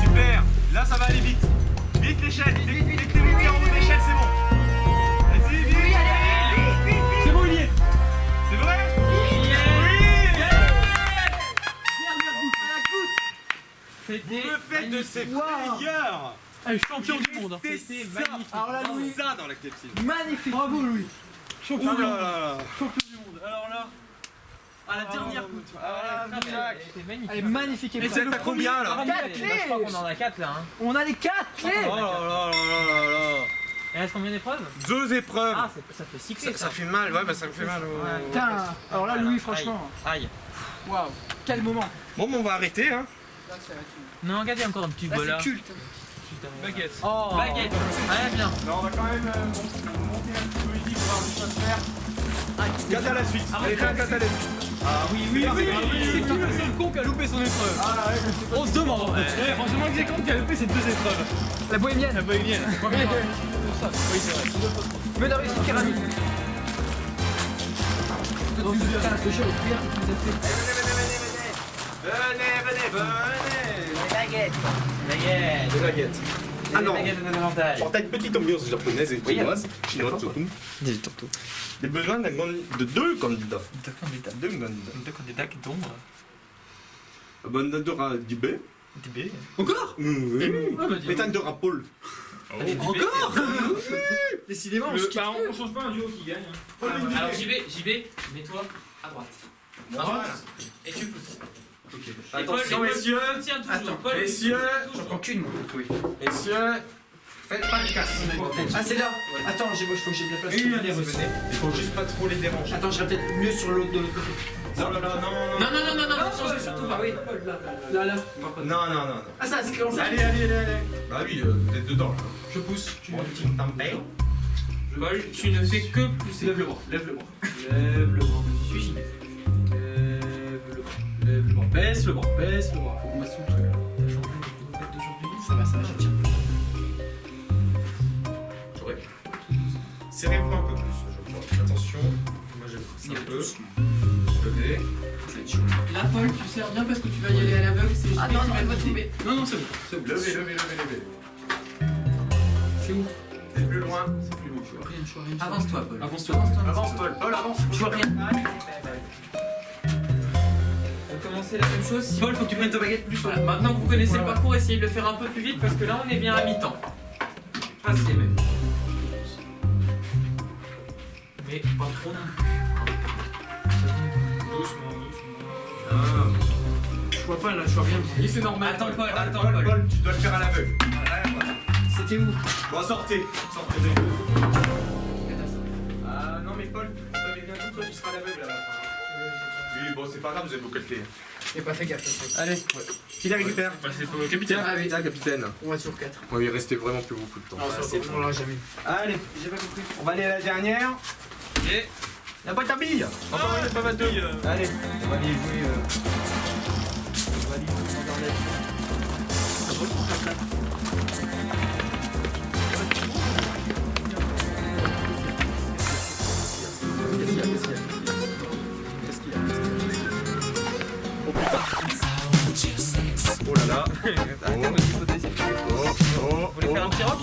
Super. Là, ça va aller vite. Vite l'échelle. Dès que t'es monté en haut de l'échelle, c'est bon. Vas-y, vite. C'est bon, il y est. C'est vrai? Oui. Oui. était Vous me faites de ces Waouh. frayeurs. Allez, champion du monde. C'était C'était ça. magnifique. Alors là, Louis, Ça dans la clepsydre. magnifique. Bravo, Louis. Champion Oh du là monde. là là. Champion du monde. Alors là, à la dernière coup. Ah, Jacques. Elle était magnifique. Elle est magnifique. Et c'est t'as combien là? Quatre clés. Je crois qu'on en a 4 là. Hein. On a les 4 clés. Oh là là là là là. Il reste combien d'épreuves? 2 épreuves. Ah, ça fait 6 clés. Ça fait mal, ouais, bah ça me fait mal. Putain. Alors là, Louis, franchement. Aïe. Waouh. Quel moment. Bon, on va arrêter, hein. Là, c'est Non, regardez encore un petit là, bol c'est là. culte. Baguette. Oh. Baguette. Ouais, bien. Alors, on va quand même monter un petit peu ici pour voir des choses faire. Gâte à la suite. Allez, fais un gâte à la suite. Ah oui, oui, oui. C'est qui le seul con qui a loupé son épreuve? Ah, ouais, je sais pas. On se demande. Franchement, c'est con qui a loupé ces 2 épreuves. La bohémienne. La bohémienne. Oui, c'est vrai. Feu de réussite céramique. Donc, tu verras la cocher au cuir qui nous a fait. Venez. Baguette. Des baguettes. Ah non. Baguette de davantage. Alors, t'as une petite ambiance japonaise et chinoise. Chinoise surtout. Des besoins de 2 candidats. 2 candidats. Deux candidats qui tombent. Abandonne à Dibé. DB. Encore? Oui. Mais t'as de Paul. Encore. Décidément, on se quitte. On change pas un duo qui gagne. Alors JB, mets-toi à droite. Voilà. Et tu pousses. Attention, messieurs. Tiens toujours. Attends, Paul, Messieurs. J'en prends qu'une, moi. Messieurs. Faites pas de casse. Ah, c'est là. Attends, faut que j'ai de la place. pour Allez, les venez. recettes. Il faut juste pas trop les déranger. Attends, j'irai peut-être mieux sur l'autre de l'autre côté. Non, Non, changez surtout. Ah oui. Là. Non. Ah, ça, c'est comme ça. Allez. Bah oui, vous êtes dedans là. Je pousse. Bon, petit tempête. Paul, tu ne fais que pousser. Lève le bras. Lève le bras. Suis JB. Lève le bras. Baisse le bras. Faut qu'on baisse tout le truc. T'as changé le code d'aujourd'hui. Ça va, je tiens. J'aurais. Serrez-vous un peu plus, je crois. Attention. Moi j'ai poussé un peu. Levez. Ça va être chaud. Là, Paul, tu serres bien parce que tu vas y aller à l'aveugle. C'est JB qui va te tomber. Non, c'est bon. Levez. C'est où? C'est plus loin. Je vois rien. Avance-toi, Paul. Avance-toi. Paul, avance. Je vois rien. On commencer la même chose. Paul, faut que tu prennes ta baguette plus Voilà, maintenant que vous connaissez le parcours, essayez de le faire un peu plus vite parce que là on est bien à mi-temps. Passez même. Mais pas trop non plus. Doucement. Je vois pas là, je vois rien. Oui, c'est normal. Attends, Paul. Paul, tu dois le faire à l'aveugle. Voilà. C'était où? Bon, sortez. Sortez. Ah non, mais Paul, vous savez bien tout, toi tu seras à l'aveugle à la fin. Oui, bon, c'est pas grave, vous avez beaucoup de clés. J'ai pas fait gaffe. Allez, qui la récupère? C'est pour le capitaine. Ah oui, Tiens, capitaine. on va sur 4. Ouais, il restait vraiment plus beaucoup de temps. On l'aura jamais. Allez, J'ai pas compris. on va aller à la dernière. Et La boîte à billes. Encore une pas mal de. Allez, on va aller jouer. On va aller jouer dans la Oh là là. vous voulez faire un petit rock?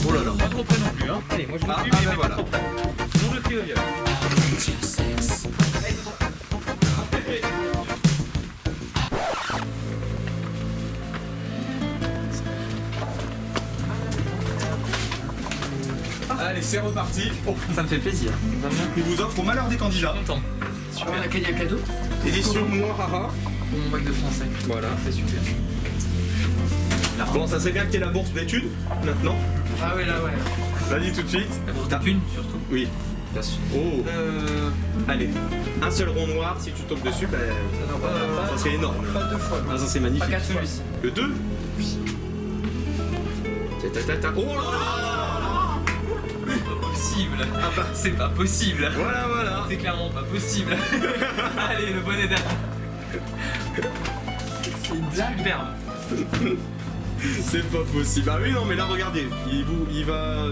Oh là là. Pas trop près non plus, hein. Allez, moi je vous suis, mais voilà. pas trop près. Sinon je crie le viol. Allez, c'est reparti. Oh, Ça me fait plaisir. il vous offre au malheur des candidats. Content. Super. On a gagné un cadeau. Édition Noirara. Mon bac de français. Voilà. C'est super. Bon, ça serait bien que t'aies la bourse d'études maintenant. Ah ouais, là, ouais. Vas-y tout de suite. La bourse d'une surtout. Oui. Oh. Allez, un seul rond noir, si tu tombes dessus, ben, ça serait énorme. Pas 2 fois. Ah, ça c'est Pas magnifique. 4 celui-ci. Le 2 Oui. Oh là là. Possible. Ah bah. C'est pas possible. Voilà. C'est clairement pas possible. Allez, le bonnet d'âne. C'est une blague. Superbe. C'est pas possible. Ah oui, non, mais là, regardez. Il va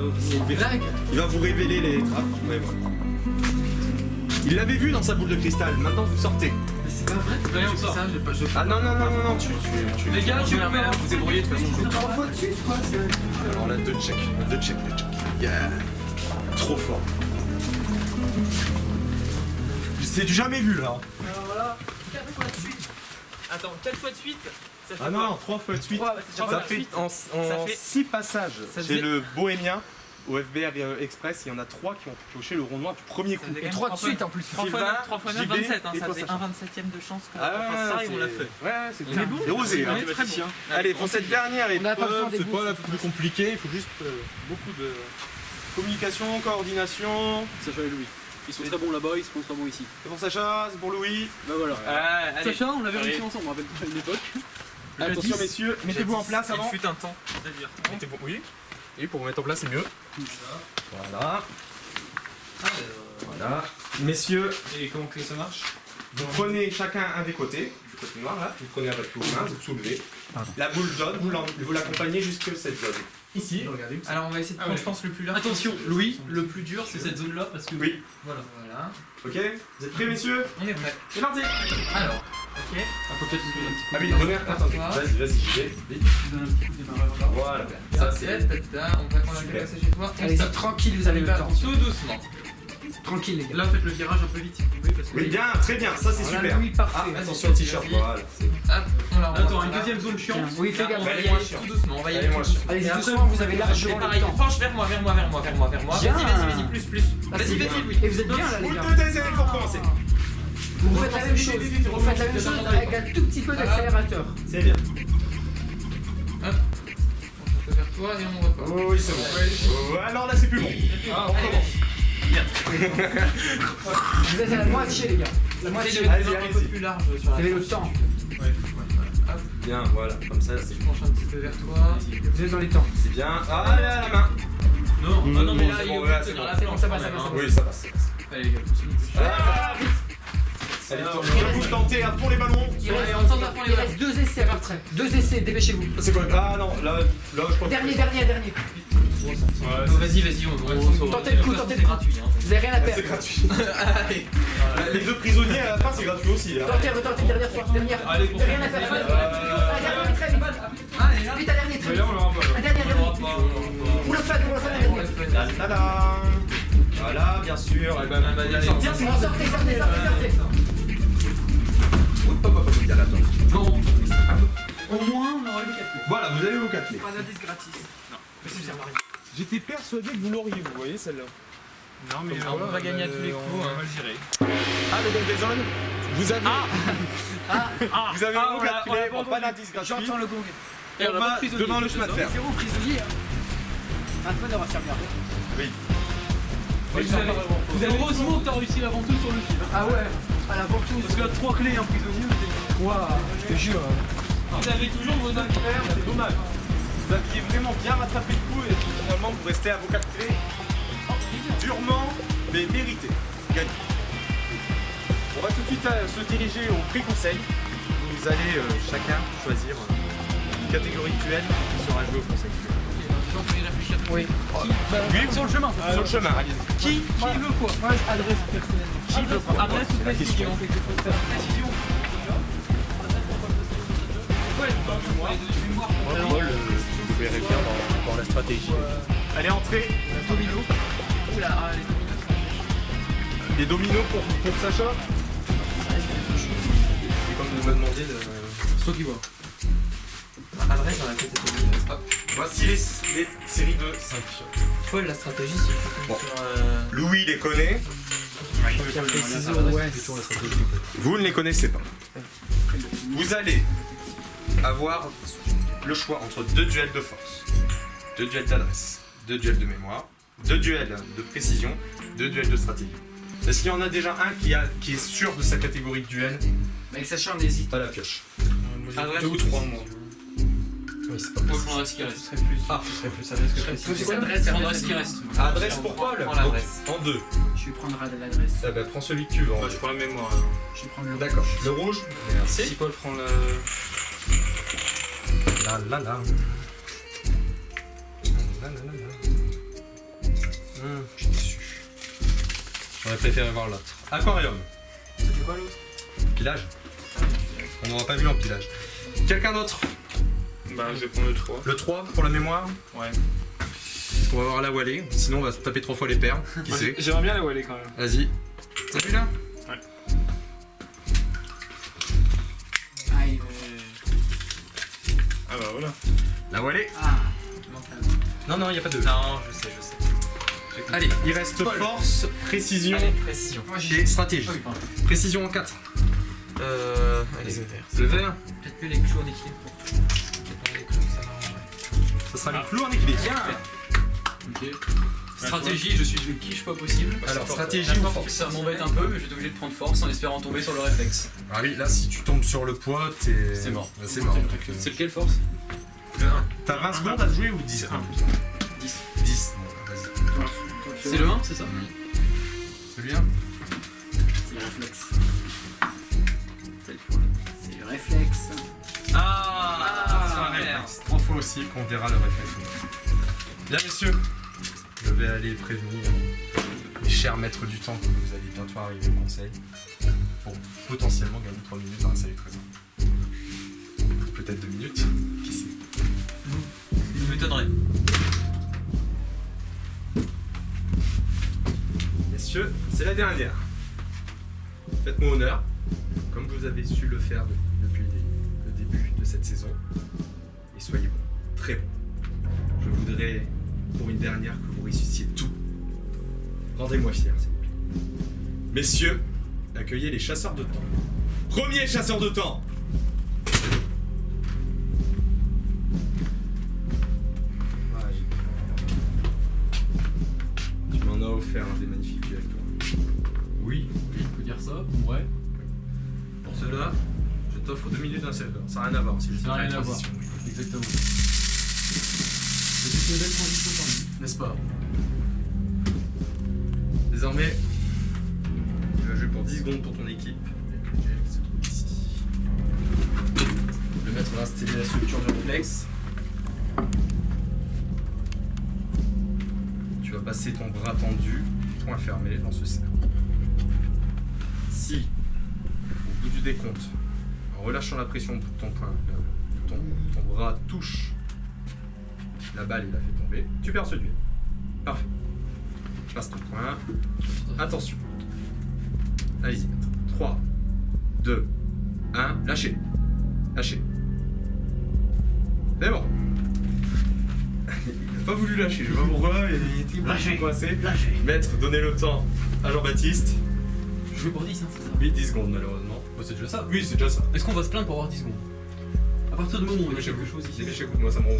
vous révéler les trappes. Ouais, voilà. Il l'avait vu dans sa boule de cristal. Maintenant, vous sortez. Mais c'est pas vrai. Allez, on sort. Ça, j'ai pas. Ah non, tu Les gars, je vais vous vous débrouiller de toute façon. 3 fois de suite, quoi. Alors là, 2 check. Yeah. Trop fort. C'est du jamais vu là. Alors voilà, 4 fois de suite. Attends, 4 fois de suite, Ah non, 3 fois de suite. Ça fait en Ça fait 6 passages. ça Chez faisait- le Bohémien, au FBR Express, il y en a 3 qui ont pioché le rond noir du premier coup. Et 3 de suite en plus. 3 fois 9, 3 fois 9, JB 27, hein, et ça toi, faisait Sacha. 1/27ème de chance qu'on Ah fasse ça et on l'a fait. Ouais, c'est On bien. est bon. C'est osé, hein. On est très bon. Allez, pour cette dernière On a pas besoin épreuve, des c'est mots, pas la c'est plus compliquée, il faut juste beaucoup de communication, coordination. Sacha et Louis. Ils sont très bons là-bas, ils sont très bons ici. C'est pour Sacha, c'est pour Louis. Bah voilà. Allez. Sacha, on l'avait Allez. réussi ensemble, on rappelle à une époque. Attention messieurs, mettez-vous en place avant. Il fut un temps. C'est-à-dire. Mettez-vous, oui. Et pour vous mettre en place, c'est mieux. Voilà. Voilà. Messieurs, Et comment que ça marche? vous prenez chacun un des côtés, du côté noir là, vous prenez avec vos mains, vous soulevez. La boule jaune, vous l'accompagnez jusque cette zone. Ici, regardez où c'est. Alors on va essayer de prendre, je pense, le plus large. Attention, Louis, le plus dur c'est cette zone là parce que. Oui. Voilà. Voilà. Ok, vous êtes prêts messieurs? On est prêt. C'est parti. Alors, ok. Ah, faut peut-être lui donner un petit Ah oui, donnez un attendez. Vas-y, j'y vais. Vite. coup de démarrage là. Voilà. Ça c'est. On va prendre la Super. passer chez toi. On Allez-y, tape. tranquille, vous avez le temps. Tout doucement. Tranquille, les gars. Là, faites le virage un peu vite si vous pouvez parce que. Oui, bien, très bien, ça c'est Voilà, super. Louis, parfait. Ah, attention au t-shirt, voilà. Hop, on la remonte. Attends, une deuxième zone chiante. Oui, fais Là, gaffe. on va y Allez, aller moins chiant. tout doucement. On va y Allez, aller moins tout chiant. doucement. Allez, Et après, doucement, vous avez c'est largement le pareil. temps. Penche vers moi. Bien. Vas-y, plus. Ah, Vas-y, c'est bien. Louis. Et vous êtes bien là, les Vous gars. le deuxième pour commencer. Vous faites la même chose. Vous faites la même chose avec un tout petit peu d'accélérateur. C'est bien. On peut vers toi et on repart. Oh oui, c'est bon. Alors là, c'est plus bon. Ah, on commence. Vous êtes à la moitié, les gars. La moitié. Allez, Un peu allez-y. plus large sur Vous la avez le temps. Bien, voilà, comme ça, c'est Je penche un petit peu vers toi. Vous êtes dans les temps. c'est bien. Ah, là, la main. Non, non, mais là, c'est il est bon, au ouais, bout c'est dans bon. la C'est bon, planche ça quand passe, même, ça passe, hein. Oui, ça passe. Allez les gars, Ah, vite. Allez, vous tentez à fond les ballons. Il reste, on tente à fond les il ballons. reste 2 essais après. 2 essais, dépêchez-vous. C'est quoi? Ah non, là, je crois que. Dernier. Oh, vas-y, on Tentez le coup, tentez le coup. gratuit. Hein. Vous avez rien à C'est perdre. gratuit. Allez. Les deux prisonniers à la fin, c'est gratuit aussi. Hein. Tentez, dernière fois. Dernière. Allez, Vous avez rien à faire. Un dernier très vite. Allez, là. Vite, un dernier très Mais vite. là, on l'aura pas. Un dernier. On l'aura pas, on l'aura pas. Pour le fun, un dernier. Tadam. Voilà, bien sûr. Et ben, allez, sortir, Bon, c'est sortez. Hop, hop, hop, hop, attends. Bon. Au moins, on aura eu 4 clés. Voilà, vous avez vos 4 clés. Pas d'indice gratis. J'étais persuadé que vous l'auriez, vous voyez celle-là. Non, mais on va gagner à tous les coups. On hein. va le gérer. Ah, le gong des zones. Vous avez. Vous avez vos 4 on l'a clés, pas pas d'indice gratuit. J'entends le gong. Et on va devant le chemin de fer. 0 prisonnier. Maintenant, on va se faire garder. Mais vous avez heureusement que t'as réussi l'aventure sur le fil. Ah ouais, à la ventouse. Parce que là, 3 clés et un prisonnier, Waouh, je te jure. vous avez toujours vos affaires. C'est dommage. Vous aviez vraiment bien rattrapé le coup et finalement vous restez à vos 4 clés. Durement, mais mérité. Gagné. On va tout de suite se diriger au pré-conseil. Vous allez chacun choisir une catégorie de duel qui sera jouée au conseil. Oui. Oui, sur le chemin. Sur le chemin, allez. Qui veut quoi? Moi, adresse personnellement. Qui veut quoi? Adresse ou précision? Précision. Vous verrez bien dans la stratégie. Allez, entrez. Domino. Oula, les dominos. Les dominos pour Sacha. C'est comme de me demander de. C'est toi qui vois. Adresse dans la tête des dominos. Hop. Voici les séries de 5. Paul, la stratégie, c'est Bon. sur. Louis les connaît. Vous ne les connaissez pas. Vous allez avoir le choix entre 2 duels de force, 2 duels d'adresse, 2 duels de mémoire, 2 duels de précision, 2 duels de stratégie. Est-ce qu'il y en a déjà un qui est sûr de sa catégorie de duel? Avec Sacha, on hésite. Pas la pioche. Adresse 2 ou 3 mois. Oui, c'est pas Moi, je possible. prendrai ce qui reste. Ah, ce serait plus adresse que précision. Je prendrai ce qui reste. Adresse pour Paul. Prends l'adresse. En 2. Je vais prendre l'adresse. Eh ben, prends celui que tu veux. en Moi, deux. je prends la mémoire. Je vais prendre le. D'accord. Le rouge. Si Merci. Paul prend le. La la la. Je suis déçu. J'aurais préféré voir l'autre. Aquarium. C'était quoi l'autre? Pilage. On n'aura pas vu en pilage. Quelqu'un d'autre? Bah, je vais prendre le 3. Le 3 pour la mémoire? Ouais. On va voir la Wallée. Sinon, on va se taper 3 fois les paires. Qui sait? J'aimerais bien la Wallée quand même. Vas-y. C'est celui-là? Aïe. La voilée. Ah, il manque un. Non, il n'y a pas de. Non, je sais. Allez, il reste Paul. force, précision Allez, précision. et stratégie. Ah oui, pardon. Précision en 4. Allez, Le vert, Peut-être mieux les clous en équilibre pour tout. Peut-être pas les clous, ça m'arrangerait. ça sera le clou en équilibre. Ok. Stratégie, je suis une quiche pas possible. Alors, stratégie ou D'accord, force? ça m'embête un peu, mais je vais être obligé de prendre force en espérant tomber sur le réflexe. Ah oui, là, si tu tombes sur le poids, t'es. C'est mort. C'est mort. C'est lequel force? T'as 20 secondes à jouer ou 10? 10. 10. Bon, vas-y. C'est le 1, c'est ça? Celui-là? C'est le réflexe. C'est le réflexe. Ah, merde. 3 fois aussi qu'on verra le réflexe. Bien, messieurs, je vais aller prévenir mes chers maîtres du temps que vous allez bientôt arriver au conseil pour potentiellement gagner 3 minutes dans la salle du trésor. Peut-être 2 minutes, qui sait. je m'étonnerais. Messieurs, c'est la dernière. Faites-moi honneur, comme vous avez su le faire depuis le début de cette saison. Et soyez bons, très bons. Je voudrais, pour une dernière, que vous réussissiez tout. Rendez-moi fier, s'il vous plaît. Messieurs, accueillez les chasseurs de temps. Premier chasseur de temps! Tu m'en as offert un des magnifiques avec toi. Oui, on peut dire ça, ouais. Pour cela, je t'offre 2 minutes d'un serveur. Ça n'a rien à voir, c'est juste Ça n'a une rien à voir. transition. Exactement. C'est une belle transition quand même, n'est-ce pas? Désormais, tu vas jouer pour 10 secondes pour ton équipe. Et le duel se trouve ici. Le maître va installer la structure du réflexe. Tu vas passer ton bras tendu, poing fermé dans ce cercle. Si, au bout du décompte, en relâchant la pression de ton poing, ton bras touche la balle et la fait tomber, tu perds ce duel. Parfait. Passe ton poing. Attention. Allez-y. 3, 2, 1. Lâchez. Lâchez. C'est bon. Il n'a pas voulu lâcher. Je sais pas pourquoi. Il était coincé. Maître, donnez le temps à Jean-Baptiste. Je vais pour 10, hein, c'est ça? 8-10 secondes malheureusement. Bah, c'est déjà ça. Oui, c'est déjà ça. Est-ce qu'on va se plaindre pour avoir 10 secondes? À partir du moment où on a quelque chose ici. Dépêchez, écoute-moi, ça me rend.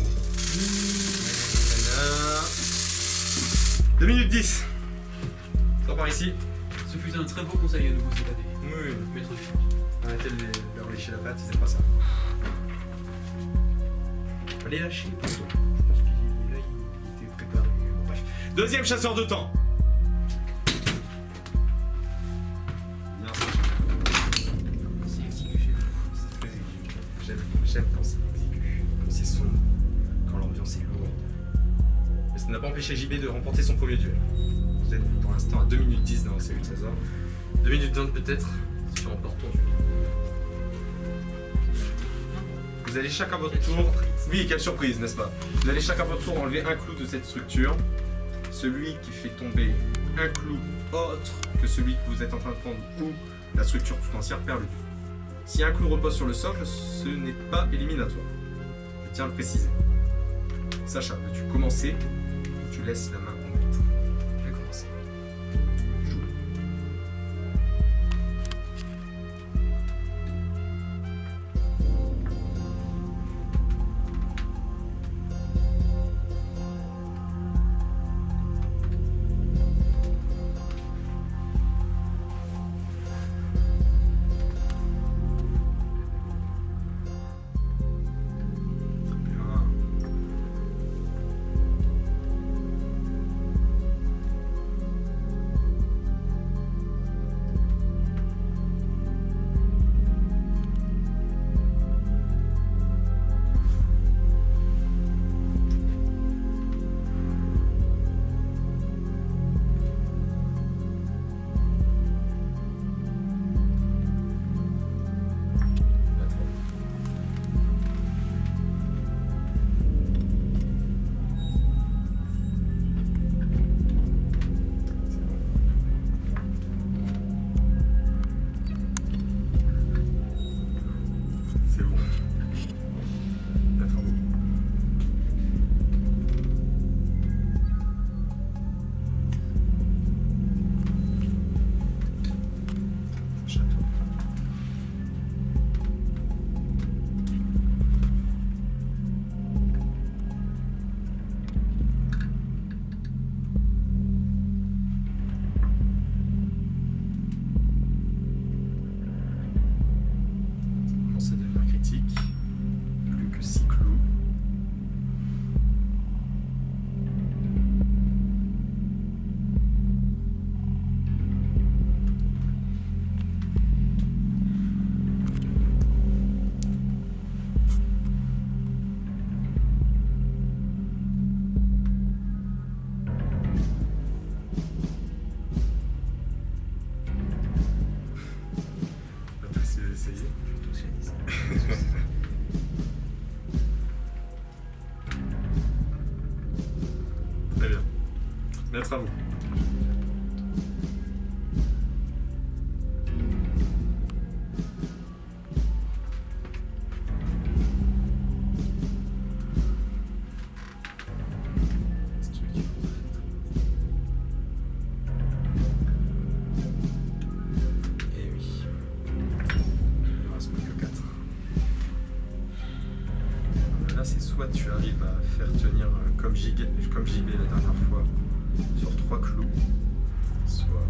2 minutes 10. Sors par ici. Ce fut un très beau conseil à nouveau cette année. Oui. Maître du temps. Arrêtez de leur lécher la patte, ils aiment pas ça. Allez lâcher, plutôt. Je pense qu'il là, il était préparé. Bon, bref. Deuxième chasseur de temps. Non, C'est exigu chez vous. c'est très exigu. J'aime quand c'est exigu, quand c'est sombre, quand l'ambiance est lourde. Mais ça n'a pas empêché JB de remporter son premier duel. Vous êtes pour l'instant à 2 minutes 10 dans la série de trésor. 2 minutes 20 peut-être, si tu remportes ton duel. Vous allez chacun votre tour. Oui, quelle surprise, n'est-ce pas? Vous allez chacun votre tour enlever un clou de cette structure. Celui qui fait tomber un clou autre que celui que vous êtes en train de prendre ou la structure tout entière perd le clou. Si un clou repose sur le socle, ce n'est pas éliminatoire. Je tiens à le préciser. Sacha, veux-tu commencer ou tu laisses la main en maître? Je vais commencer. Joue. Très bien. Très bien. Maître à vous. Et oui. Il ne reste plus que 4. Là, c'est soit tu arrives à faire tenir comme JB la dernière fois sur 3 clous, soit.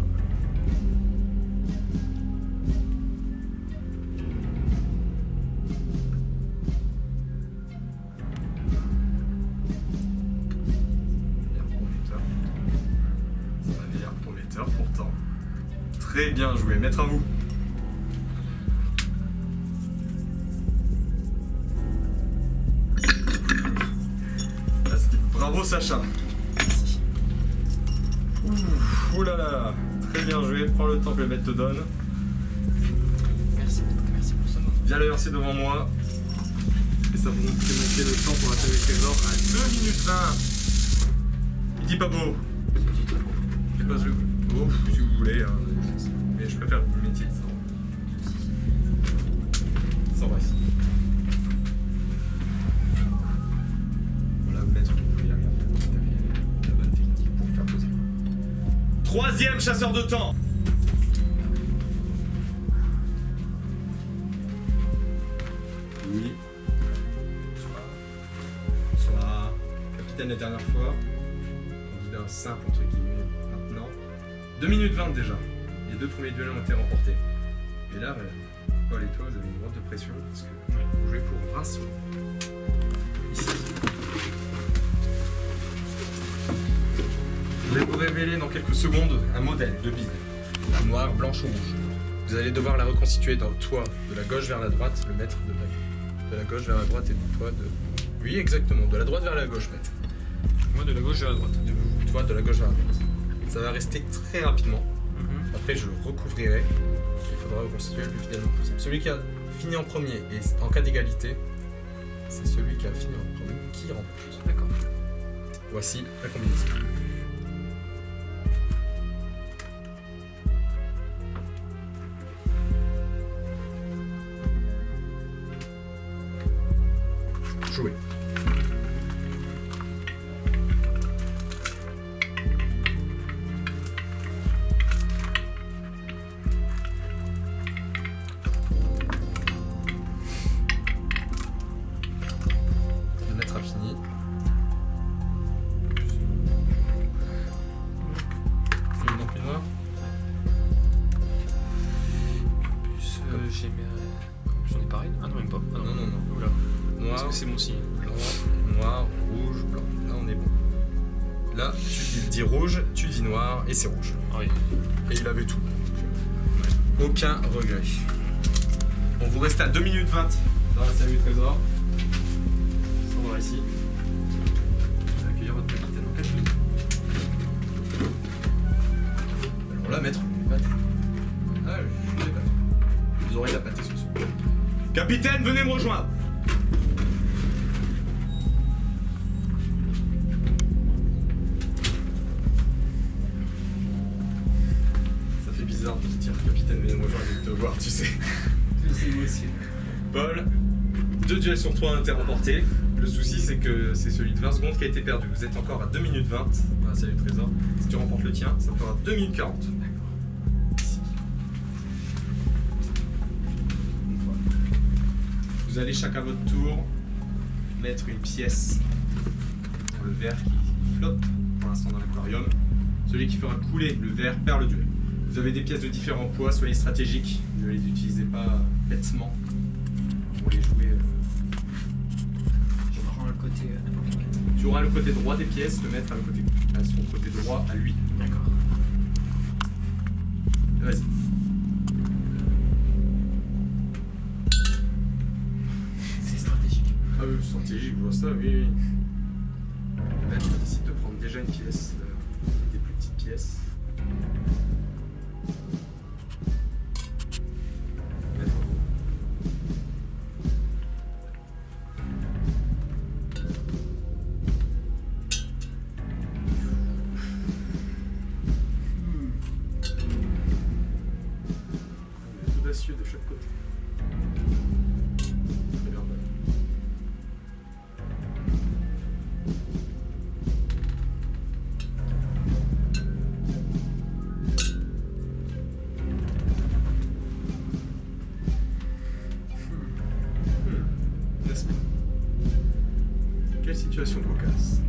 Ça m'a l'air prometteur pourtant. Très bien joué, maître à vous. Bravo Sacha. Merci. Ouh là là, très bien joué. Prends le temps que le maître te donne. Merci pour ça. Viens le verser devant moi. Et ça vous fait monter le temps pour la salle du trésor à 2 minutes 20. Il dit pas beau. Je sais pas beau, si vous voulez. Hein. Mais je préfère le métier sans vrai. Voilà, maître, vous pouvez y arriver. Vous avez la bonne technique pour faire poser. Troisième chasseur de temps. Oui. Soit capitaine la dernière fois. Candidat simple entre guillemets maintenant. 2 minutes 20 déjà. Les 2 premiers duels ont été remportés. Et là, Paul et toi, vous avez une grande de pression parce que vous jouez pour 20 sauts. Ici. Je vais vous révéler dans quelques secondes un modèle de bille. Noire, blanche ou rouge. Vous allez devoir la reconstituer dans le toit de la gauche vers la droite, le maître de bague. De la gauche vers la droite et du toit de... Oui, exactement. De la droite vers la gauche, maître. Moi de la gauche vers la droite. Du toit de la gauche vers la droite. Ça va rester très rapidement. Après, je le recouvrirai. Il faudra reconstituer le plus fidèlement possible. Celui qui a fini en premier et en cas d'égalité, c'est celui qui a fini en premier qui remporte. D'accord. Voici la combinaison. Jouer. Le maître a fini. Non plus noir. J'ai mis. J'en ai pareil. Ah non, même pas. Ah Non, non, non. Oula. Noir. Est-ce que c'est mon signe? Noir, rouge, blanc. Là, on est bon. Là, il dit rouge, tu dis noir, et c'est rouge. Oui. Et il avait tout. Aucun regret. On vous reste à 2 minutes 20 dans la salle du trésor. On va ici. Je vais accueillir votre capitaine en 4 minutes. Alors là, maître, vous pâté. Ah, je l'ai pâté. Vous aurez la pâté ce soir. Capitaine, venez me rejoindre. Ça fait bizarre de dire capitaine, venez me rejoindre et de te voir, tu sais. Je sais moi aussi. Paul, 2 duels sur 3 ont été remportés. Le souci, c'est que c'est celui de 20 secondes qui a été perdu. Vous êtes encore à 2 minutes 20 dans la salle du trésor. Si tu remportes le tien, ça fera 2 minutes 40. D'accord. Vous allez chacun à votre tour mettre une pièce dans le verre qui flotte pour l'instant dans l'aquarium. Celui qui fera couler le verre perd le duel. Vous avez des pièces de différents poids, soyez stratégiques. Ne les utilisez pas bêtement pour les jouer. Je prends le côté. Tu auras le côté droit des pièces, le maître à son côté droit à lui. D'accord. Vas-y. C'est stratégique. Ah oui, stratégique, je vois ça, oui, oui. Le maître décide de prendre déjà une pièce, des plus petites pièces. Maître. situation cocasse.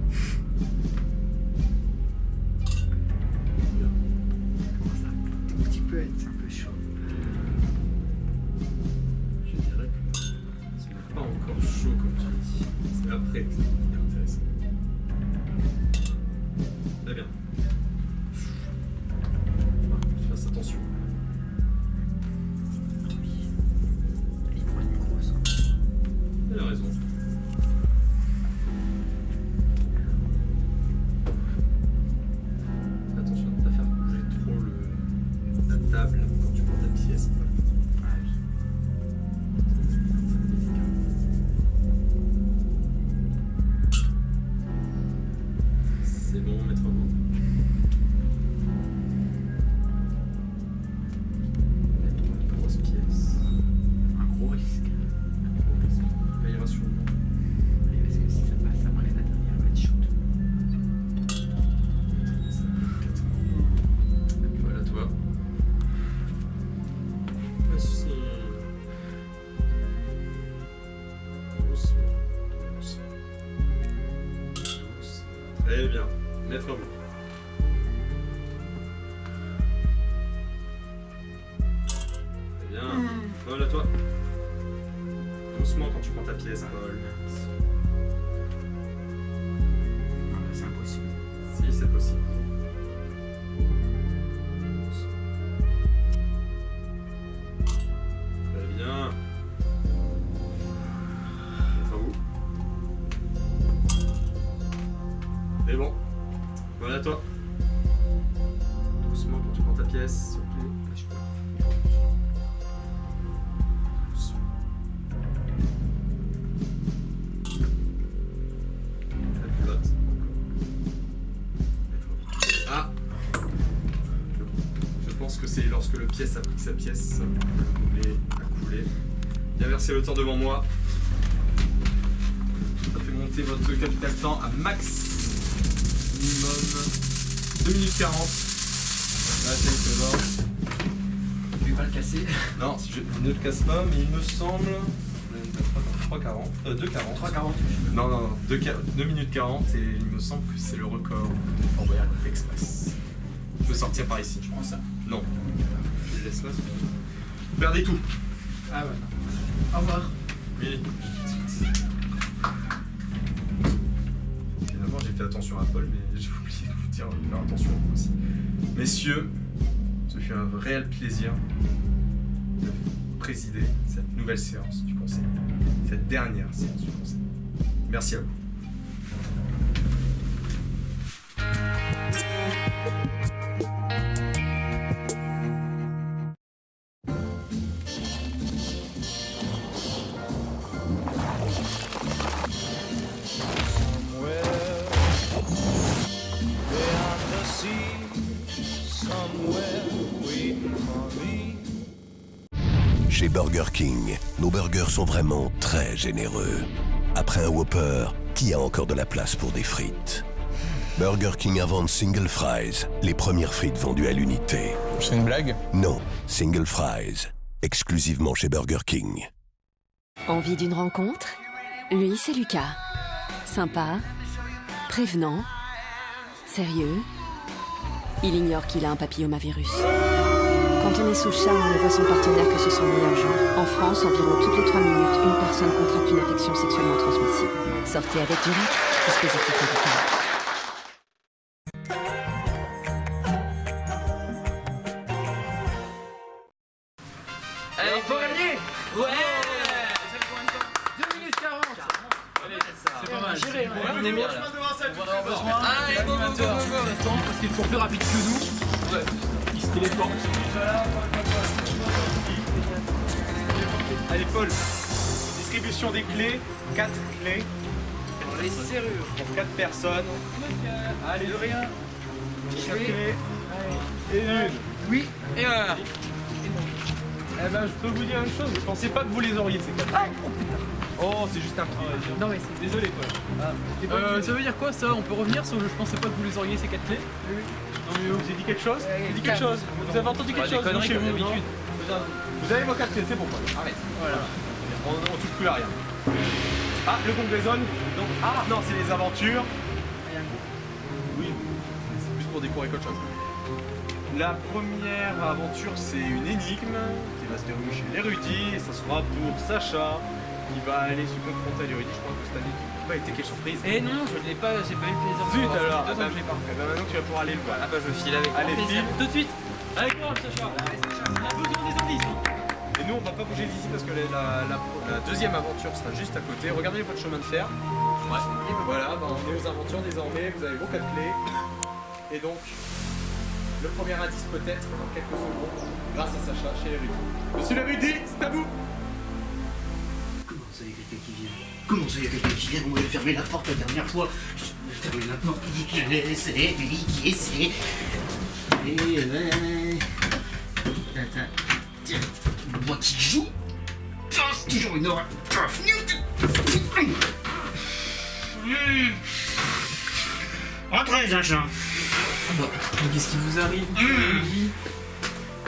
commence à un petit peu être un peu chaud. Je dirais que ce n'est pas encore chaud comme tu dis. C'est après que c'est intéressant. Très bien. Par contre, fasse attention. Il prend une grosse. Elle a raison. Attention à ne pas faire bouger trop la table quand tu prends ta pièce. C'est bon, maître vous. Une grosse pièce. Un gros risque. Ça ira sûrement. Oui, parce que si ça passe après la dernière, elle va être chaude. Voilà toi. Merci. Doucement. Doucement. Très bien. Maître vous. Très bien. Paul à toi. Doucement quand tu prends ta pièce, Paul. C'est impossible. Si, c'est possible. Très bien. Maître vous. C'est bon. Voilà toi. Doucement quand tu prends ta pièce, surtout. Lâche-toi. Doucement. Ça flotte encore. Ah. Je pense que c'est lorsque le pièce a pris sa pièce, le doublé a coulé. Bien versé le temps devant moi. Ça fait monter votre capital temps à max. Minimum 2 minutes 40. Là, c'est bon. Je vais pas le casser. Non, je ne le casse pas, mais il me semble. 3,40. 2,40. 3,40. Non, 2 minutes 40 et il me semble que c'est le record de Fort Boyard Express. Je veux sortir par ici. Je prends ça. Non. Je le laisse là. Vous perdez tout. Ah ouais, non. Au revoir. Oui. Finalement, j'ai fait attention à Paul, mais j'ai oublié de vous dire de faire attention à vous aussi. Messieurs, ce fut un réel plaisir de présider cette nouvelle séance du conseil. Cette dernière séance du conseil. Merci à vous. Chez Burger King, nos burgers sont vraiment très généreux. Après un Whopper, qui a encore de la place pour des frites? Burger King invente Single Fries, les premières frites vendues à l'unité. C'est une blague? Non, Single Fries, exclusivement chez Burger King. Envie d'une rencontre? Lui, c'est Lucas. Sympa, prévenant, sérieux. Il ignore qu'il a un papillomavirus. Quand on est sous charme, on ne voit son partenaire que sous son meilleur jour. En France, environ toutes les 3 minutes, une personne contracte une infection sexuellement transmissible. Sortez avec Durex, dispositif médical. Allez, faut gagner. Ouais. 2 minutes 40. C'est pas mal. Géré, Ouais, on est bien là. On va avoir besoin. Allez, go, go, go, go. Parce qu'il court plus rapide que nous. Ouais. Il se téléporte. Allez Paul, distribution des clés, 4 clés. Pour les serrures. Pour 4 personnes. Allez, de rien. 4 clés. Et une. Oui. Et voilà. Eh ben je peux vous dire une chose, je pensais pas que vous les auriez ces 4 clés. Oh c'est juste un petit. Non mais c'est... Désolé Paul. Ça veut dire quoi ça? On peut revenir sur le je pensais pas que vous les auriez ces 4 clés? Non mais vous avez dit quelque chose? J'ai dit quelque chose. Vous avez entendu quelque chose conneries chez comme vous, non? d'habitude. Vous avez vos 4 clés, c'est bon Paul. Arrête. Voilà. On touche plus à rien. Ah, le gong résonne. Donc, ah non, c'est les aventures. Oui, c'est plus pour décorer qu'autre chose. La première aventure, c'est une énigme qui va se dérouler chez l'érudit et ça sera pour Sacha qui va aller se confronter à l'érudit. Je crois que cette année, bah, été quelle surprise. Eh non, je l'ai pas, j'ai pas eu le plaisir. Zut de alors, je l'ai pas. bah, maintenant tu vas pouvoir aller le voir. Ah bah je file avec. Allez, file. Tout de suite. Avec moi, Sacha. On a besoin des indices. Et nous, on va pas bouger d'ici parce que la deuxième aventure sera juste à côté. Regardez votre chemin de fer. Ouais. Et voilà, bah, on est aux aventures désormais. Vous avez vos 4 clés. Et donc, le premier indice peut-être dans quelques secondes, grâce à Sacha chez l'érudit. Monsieur l'érudit, c'est à vous. Comment ça, il y a quelqu'un qui vient? Comment ça, il y a quelqu'un qui vient? Vous m'avez fermé la porte la dernière fois. Je vais fermer maintenant. Qui dit que c'est lui qui essaie. Et attends. Tiens, moi qui joue. C'est toujours une horreur. Entrez, Sacha. Mais qu'est-ce qui vous arrive?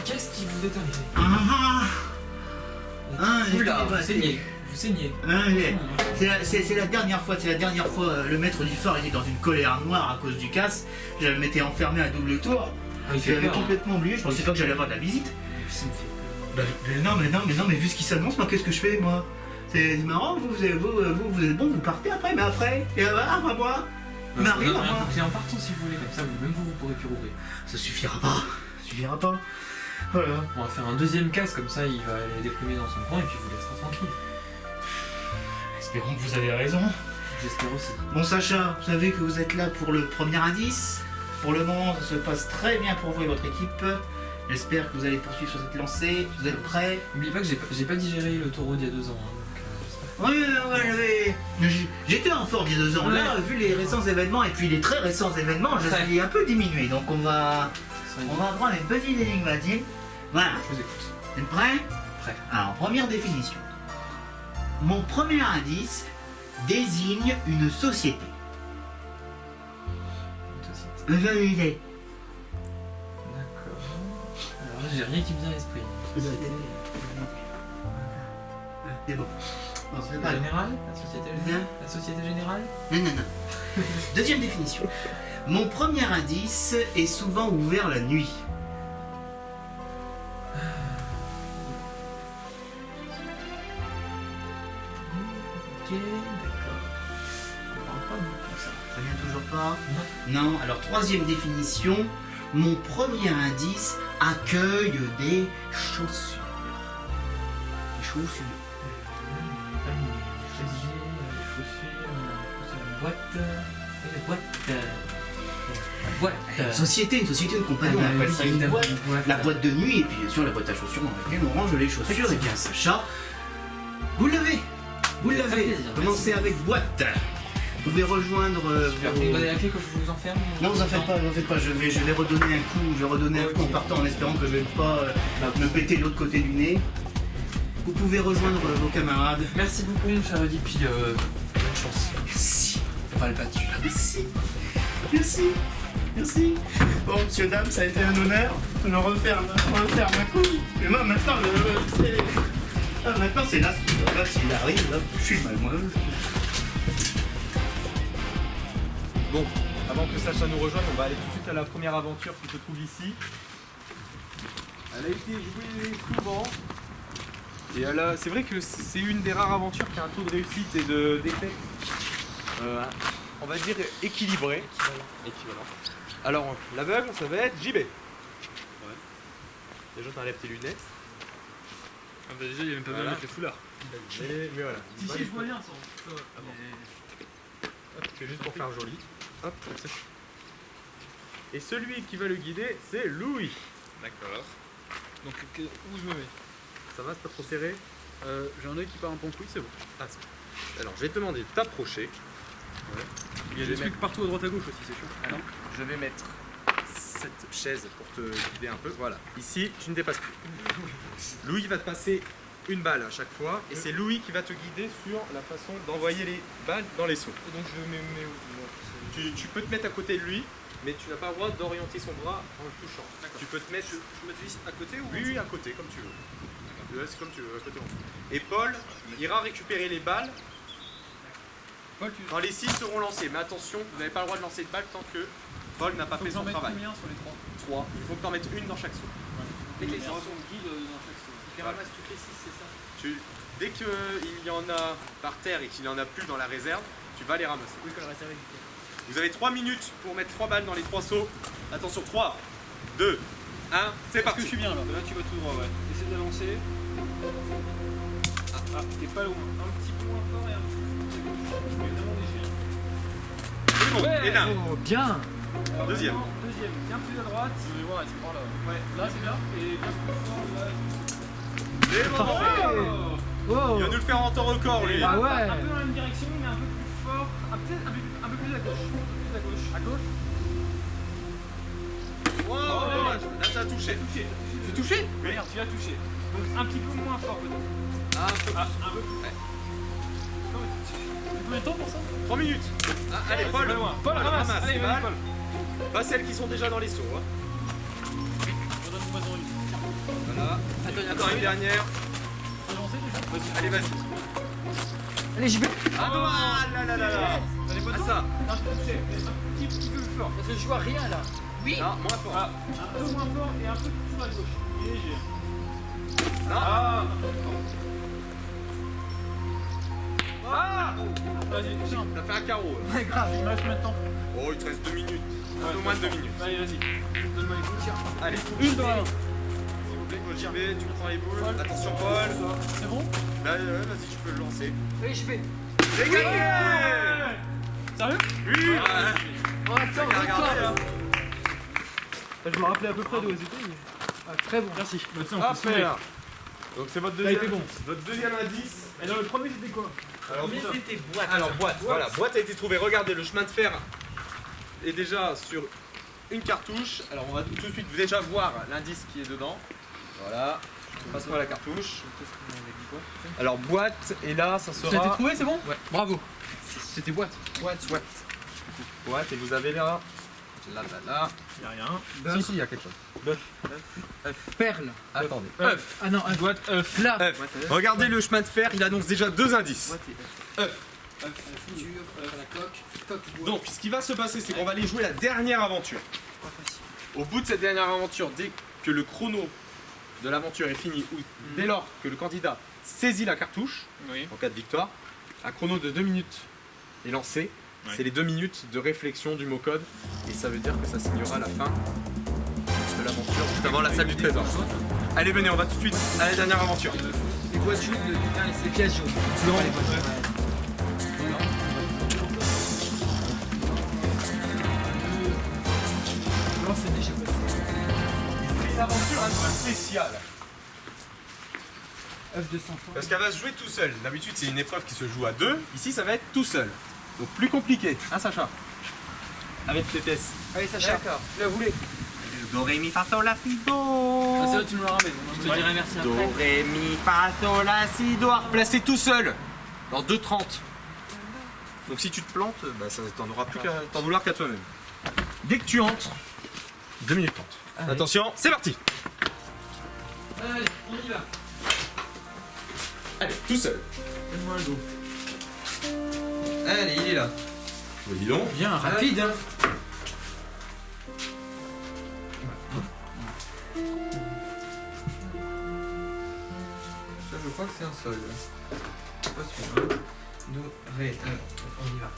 Qu'est-ce qui vous est arrivé? Oula, vous saignez. Vous saignez. C'est la dernière fois, le maître du phare était dans une colère noire à cause du casse. Je m'étais enfermé à double tour. J'avais complètement oublié, je pensais pas que j'allais avoir de la visite. Ça me fait Non, mais vu ce qui s'annonce, moi, qu'est-ce que je fais, moi? C'est marrant, vous êtes bon, vous partez après, mais après, et voilà, moi. Marie, moi. Et en partant si vous voulez, comme ça, même vous pourrez plus rouvrir. Ça suffira pas. Voilà. On va faire un deuxième casse, comme ça, il va aller déprimer dans son coin et puis vous laissera tranquille. Espérons que vous avez raison. J'espère aussi. Bon, Sacha, vous savez que vous êtes là pour le premier indice. Pour le moment, ça se passe très bien pour vous et votre équipe. J'espère que vous allez poursuivre sur cette lancée. Vous êtes prêts? N'oubliez pas que j'ai pas digéré le taureau d'il y a 2 ans. Oui, j'étais en forme il y a 2 ans. Là, vu les récents événements et puis les très récents événements, je suis un peu diminué. Donc on va prendre une petite énigmatique. Voilà. Je vous écoute. Vous êtes prêts? Prêt. Alors, première définition. Mon premier indice désigne une société. Une société. D'accord. Alors j'ai rien qui me vient à l'esprit. C'est bon. La société générale? La société générale? Non. Deuxième définition. Mon premier indice est souvent ouvert la nuit. Ok, d'accord. On parle pas beaucoup ça. Ça vient toujours pas? Non. Alors, troisième définition. Mon premier indice accueille des chaussures. Des chaussures. Une société, une compagnie, on appelle ça une boîte. La boîte de nuit et puis bien sûr la boîte à chaussures dans laquelle on range les chaussures. Et bien Sacha, vous l'avez. Commencez avec boîte. Vous pouvez rejoindre. Vous me donnez la clé quand je vous enferme? Non, vous en faites pas. Je vais redonner un coup. En partant en espérant que je vais pas me péter de l'autre côté du nez. Vous pouvez rejoindre vos camarades. Merci beaucoup mon cher Rudy, puis bonne chance. Merci. On va le pas dessus. Merci. Bon, monsieur, dame, ça a été un honneur. On referme un coup. Et moi, maintenant, c'est là. Là, s'il arrive, là, je suis mal, moi. Bon, avant que Sacha nous rejoigne, on va aller tout de suite à la première aventure qui se trouve ici. Elle a été jouée souvent. Et c'est vrai que c'est une des rares aventures qui a un taux de réussite et d'effet, on va dire, équilibré. Équivalent. Alors, l'aveugle, ça va être JB. Ouais. Déjà, t'enlèves tes lunettes. Ah bah déjà, il n'y a même pas besoin de mettre les foulards. Mais voilà. Si, je vois bien ça. C'est juste pour faire joli. Hop. Et celui qui va le guider, c'est Louis. D'accord. Donc, où je me mets? Ça va, c'est pas trop serré? J'ai un œil qui part un peu en couille, c'est bon. Ah, c'est bon. Alors, je vais te demander de t'approcher. Ouais. Il y a des trucs partout à droite à gauche aussi, c'est chiant. Ah non, je vais mettre cette chaise pour te guider un peu. Voilà. Ici, tu ne dépasses plus. Louis va te passer une balle à chaque fois et c'est Louis qui va te guider sur la façon d'envoyer les balles dans les seaux. Et donc, je me mets où? Tu peux te mettre à côté de lui, mais tu n'as pas le droit d'orienter son bras en le touchant. Tu peux te mettre. Je me mets à côté ou? Oui, à côté, comme tu veux. C'est comme tu veux, à côté. Et Paul ira récupérer les balles Quand les 6 seront lancés, mais attention, vous n'avez pas le droit de lancer de balle tant que Paul n'a pas fait son travail. Combien sur les 3? 3. Il faut que tu en mettes une dans chaque saut. Dès que les 6 sont guides dans chaque saut. Tu ramasses toutes les 6, c'est ça? Dès qu'il y en a par terre et qu'il n'y en a plus dans la réserve, tu vas les ramasser. Oui, quand la réserve est guidée. Vous avez 3 minutes pour mettre 3 balles dans les 3 sauts. Attention, 3, 2, 1, c'est parti. Je suis bien là. Là, tu vas tout droit, ouais. Essaie de lancer. Ah, t'es pas loin. Un petit peu moins fort et un petit peu plus gauche. Mais vraiment léger. C'est bon, et là. Oh, bien. Alors, Deuxième. Deuxième, bien plus à droite. Je vais voir, elle se prend là. Ouais, là c'est bien. Et bien plus fort, là. C'est bon. Oh. Il va nous le faire en temps record, lui. Ah ouais. Un peu dans la même direction, mais un peu plus fort. Peut-être un peu plus à gauche. Plus à gauche. À gauche. Wow, dommage. Là, ça a touché. J'ai touché? Merde, tu l'as touché. Donc un petit peu moins fort peut-être. Un peu plus. Un peu plus. Ouais. Combien de temps pour ça? 3 minutes. Ah, allez, Paul. Paul, ramasse. Allez, les vas-y, balles. Paul. Pas celles qui sont déjà dans les sauts. Hein. Redonne-moi dans une. Voilà. Attends, une dernière. Tu vas lancer déjà? Vas-y. Allez, vas-y. Allez, j'y vais. Ah, là là là là. Allez, pas Ah, trop. ça. Non, tu touché. Un petit peu plus fort. Parce que je vois rien là. Oui. Non, moins fort. Ah, un peu moins fort et un peu plus à gauche. Il est léger. Non. Ah. Ah. Vas-y, tiens. T'as fait un carreau. Là. Ouais, grave. Il me reste combien de temps? Oh, il te reste 2 minutes. Un peu moins de 2 minutes. Allez, vas-y. Donne-moi les coups. Allez, Une dans la main. s'il vous plaît, JB, tu prends les boules. Attention, Paul. C'est bon? Là, vas-y, tu peux le lancer. Oui, je vais. C'est gagné. Sérieux? Oui. Oh, attends, Regardez, record. Je me rappelais à peu près d'où ils étaient. Ah, très bon. Merci. Ah, faire. Donc c'est votre deuxième. été bon. Votre deuxième indice. Et alors le premier c'était quoi? Alors, c'était boîte. Alors boîte, voilà, boîte a été trouvée. Regardez, le chemin de fer est déjà sur une cartouche. Alors on va tout de suite déjà voir l'indice qui est dedans. Voilà, passe-moi la cartouche. Alors boîte, et là ça sera... Ça a été trouvé, c'est bon? Ouais. Bravo. C'était boîte. Boîte. Boîte, et vous avez là... Là. Y'a rien. Si, il y a quelque chose. Perle. Attendez. œuf. Ah non, un Boîte œuf. là. Œuf. Regardez le chemin de fer, il annonce déjà 2 indices. Œuf. La coque. Donc, ce qui va se passer, c'est qu'on va aller jouer la dernière aventure. Au bout de cette dernière aventure, dès que le chrono de l'aventure est fini, ou dès lors que le candidat saisit la cartouche, en cas de victoire, un chrono de 2 minutes est lancé. C'est les 2 minutes de réflexion du mot code, et ça veut dire que ça signera la fin de l'aventure, juste avant la salle du trésor. Allez, venez, on va tout de suite à la dernière aventure. Les boîtes jaunes, les pièces jaunes. Non. Non, c'est déjà passé. C'est une aventure un peu spéciale. œuf de 100 ans. Parce qu'elle va se jouer tout seul. D'habitude, c'est une épreuve qui se joue à 2. Ici, ça va être tout seul. Donc plus compliqué, hein Sacha? Avec tes tests. Allez, Sacha, la voulez. Do, ré, mi, fa, sol, la, si, do. Ah, c'est vrai, tu nous la ramènes. Je te dirai merci Do, après. ré, mi, fa, sol, la, si, do. À replacer tout seul. Dans 2,30. Donc si tu te plantes, bah, t'en auras plus qu'à t'en vouloir qu'à toi-même. Dès que tu entres, 2 minutes 30. Allez. Attention, c'est parti. Allez, on y va. Allez, tout seul. Donne-moi un go. Allez, il est là. Bah, dis donc. Bien, rapide, hein. Ça, je crois que c'est un sol. C'est pas celui-là. Do, ré, on y va.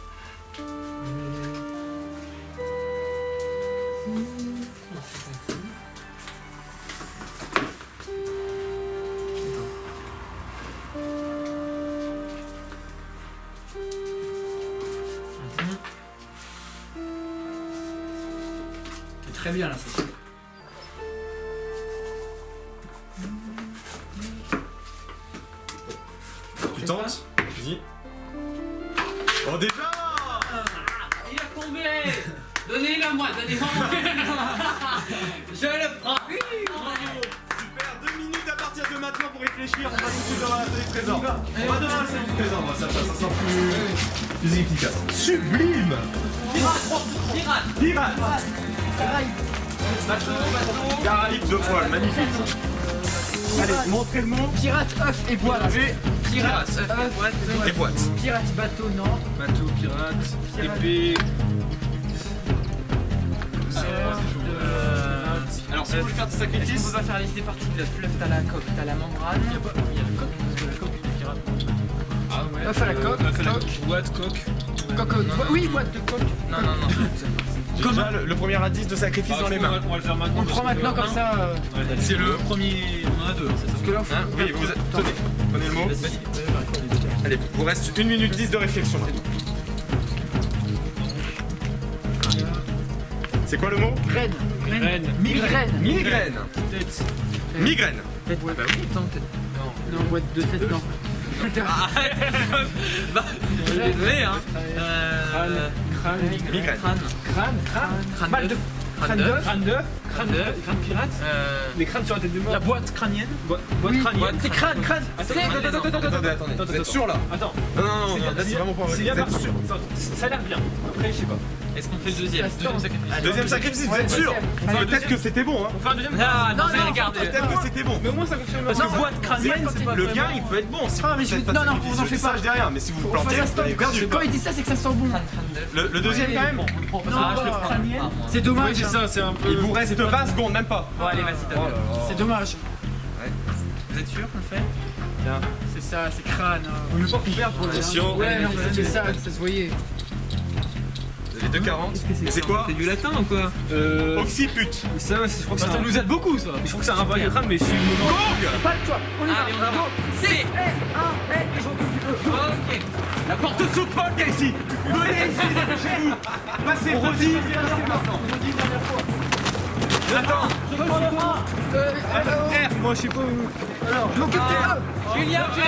C'est très bien là, ça. Tu tentes? Vas-y. Oh, déjà! Il a tombé. Donnez-le moi, donnez-moi. Je le prends. Oui, bravo. Super, 2 minutes à partir de maintenant pour réfléchir. On va tout de suite devant la salle du trésor. On va devant la salle du trésor, moi, ça sent plus efficace. Sublime! Pirate! Bateau! Caraïbes de poil, magnifique. Allez, montrez le mot. Pirate, œuf et boîte. Vous avez Pirate, Les boîtes. pirate, bateau, non. Bateau, pirate, épée. Alors, si vous voulez faire des Est-ce qu'on sacrifices, peut pas faire les parties de fleuve, t'as la coque, t'as la membrane. Il y a le coq, parce que la coque, il est pirate. Ah ouais. On va faire la coque. Boîte, coque. Oui, boîte de coque. Non. j'ai déjà le premier indice de sacrifice dans les mains. On va le faire maintenant. On le prend maintenant comme ça. C'est le premier. On en a deux, c'est ça. Parce que là, Hein, oui, vous tenez. Prenez le mot. Allez, vous reste 1 minute 10 de réflexion. C'est quoi le mot? Graine. Graine. Migraine. Migraine. Tête. Migraine. Ouais, bah oui, attends, Non, boîte de tête, non. bah, désolé, hein. Migraine. Crâne. Balle de. Crâne d'œuf. Crâne pirate. Les crânes sur la tête de mort. La boîte crânienne. Boîte Oui, crânienne. c'est crâne. Attendez. Vous êtes sûr là? Attends. Non, là c'est vraiment pas vrai. C'est bien Vous êtes parti. sûr? Ça a l'air bien. Après, je sais pas. Est-ce qu'on fait le deuxième sacrifice? Deuxième sacrifice, vous êtes sûr? Peut-être que c'était bon, hein? On fait un deuxième. Ah non, Non, regardez. Peut-être que c'était bon. Mais au moins, ça confirme. Parce que boîte crânienne, c'est pas Le vraiment- gain, il peut être bon. Si Ah, vous mais faites je- pas non, de non, sacrifice, on en je fait dis pas. ça, je dis rien. Mais si vous On plantez, fait vous avez perdu. Quand il dit ça, c'est que ça sent bon. Le deuxième quand même? Non, je le prends. c'est dommage. C'est ça, c'est un peu. Il vous reste 20 secondes, même pas. Bon, allez, vas-y, t'as vu. C'est dommage. Vous êtes sûr qu'on le fait? C'est ça, c'est crâne. On ne pas qu'on perde pour Attention. Ouais, non, mais c'est ça, ça se voyait. Vous avez 2,40. Et c'est quoi? C'est du latin ou quoi? Occiput. Ça, je crois que Ça nous aide beaucoup, ça. Je crois que c'est un rapport avec le crâne, mais je suis mauvais. Pas de toi. On y va. Allez, on y va. C'est. Ok. La porte s'ouvre pas, le gars, ici. Venez ici, chez vous. Passez, redis. Attends. Moi, je sais pas où. Julien, j'ai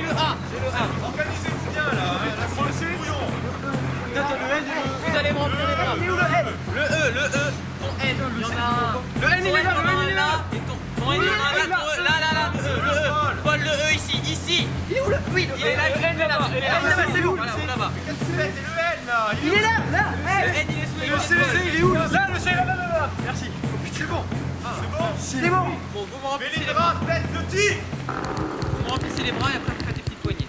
le A. Organisez-vous bien là. Prends le bouillon. Vous allez me remplir les bras. Le E. Ton N, il y en a un. Le N, il est là, le N, il est là. Et ton N, il y en a un là. Là, le E. Paul, le E ici. Il est où là? Oui, Il est là, le N là-bas. c'est bon. Voilà, là-bas. Il est là, là. Le N, il est sous les Le C, il est où? Là, le C, là. Merci. C'est bon. C'est bon. Bon, vous me remplissez les Vélingra, tête de tigre. Vous me remplissez les bras et après vous faites des petites poignées.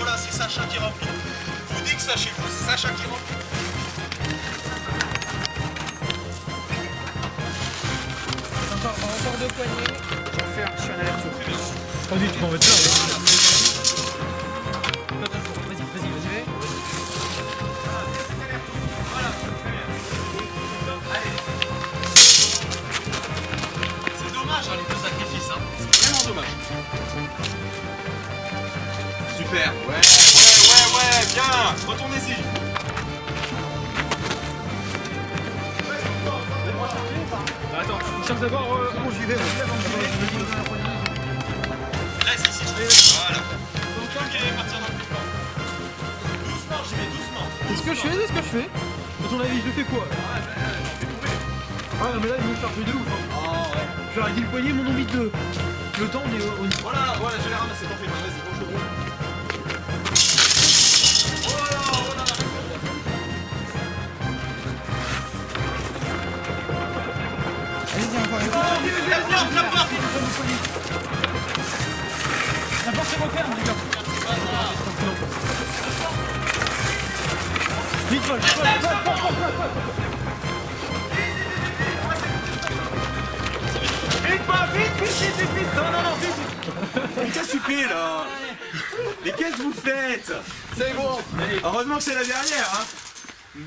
Oh là, c'est Sacha qui remplit. Je vous dis que ça chez vous, c'est Sacha qui remplit. Encore deux poignées. Je suis en aller-retour. Vas-y, tu m'en vas te faire. C'est dommage, hein, les deux sacrifices. Hein. C'est vraiment dommage. Super. Ouais, bien. Retournez-y. Attends, on cherche d'abord où j'y vais. Reste ici, je fais. Voilà. Donc, qui allait partir dans le plus fort. Doucement, j'y vais doucement. C'est ce que je fais, c'est ce que je fais. À ton avis, je fais quoi? Ah non, mais là, il me charge de ouf. Hein. J'aurais dit le poignet, mon envie de deux. Le temps, on est au. Voilà, je l'ai ramassé. T'en fais pas. Vas-y, gauche, gauche. La porte est referme, les gars. Vite, Paul. Vite. Non, vite. Qu'est-ce que tu fais là? Mais qu'est-ce que vous faites? C'est bon. Heureusement que c'est la dernière, hein.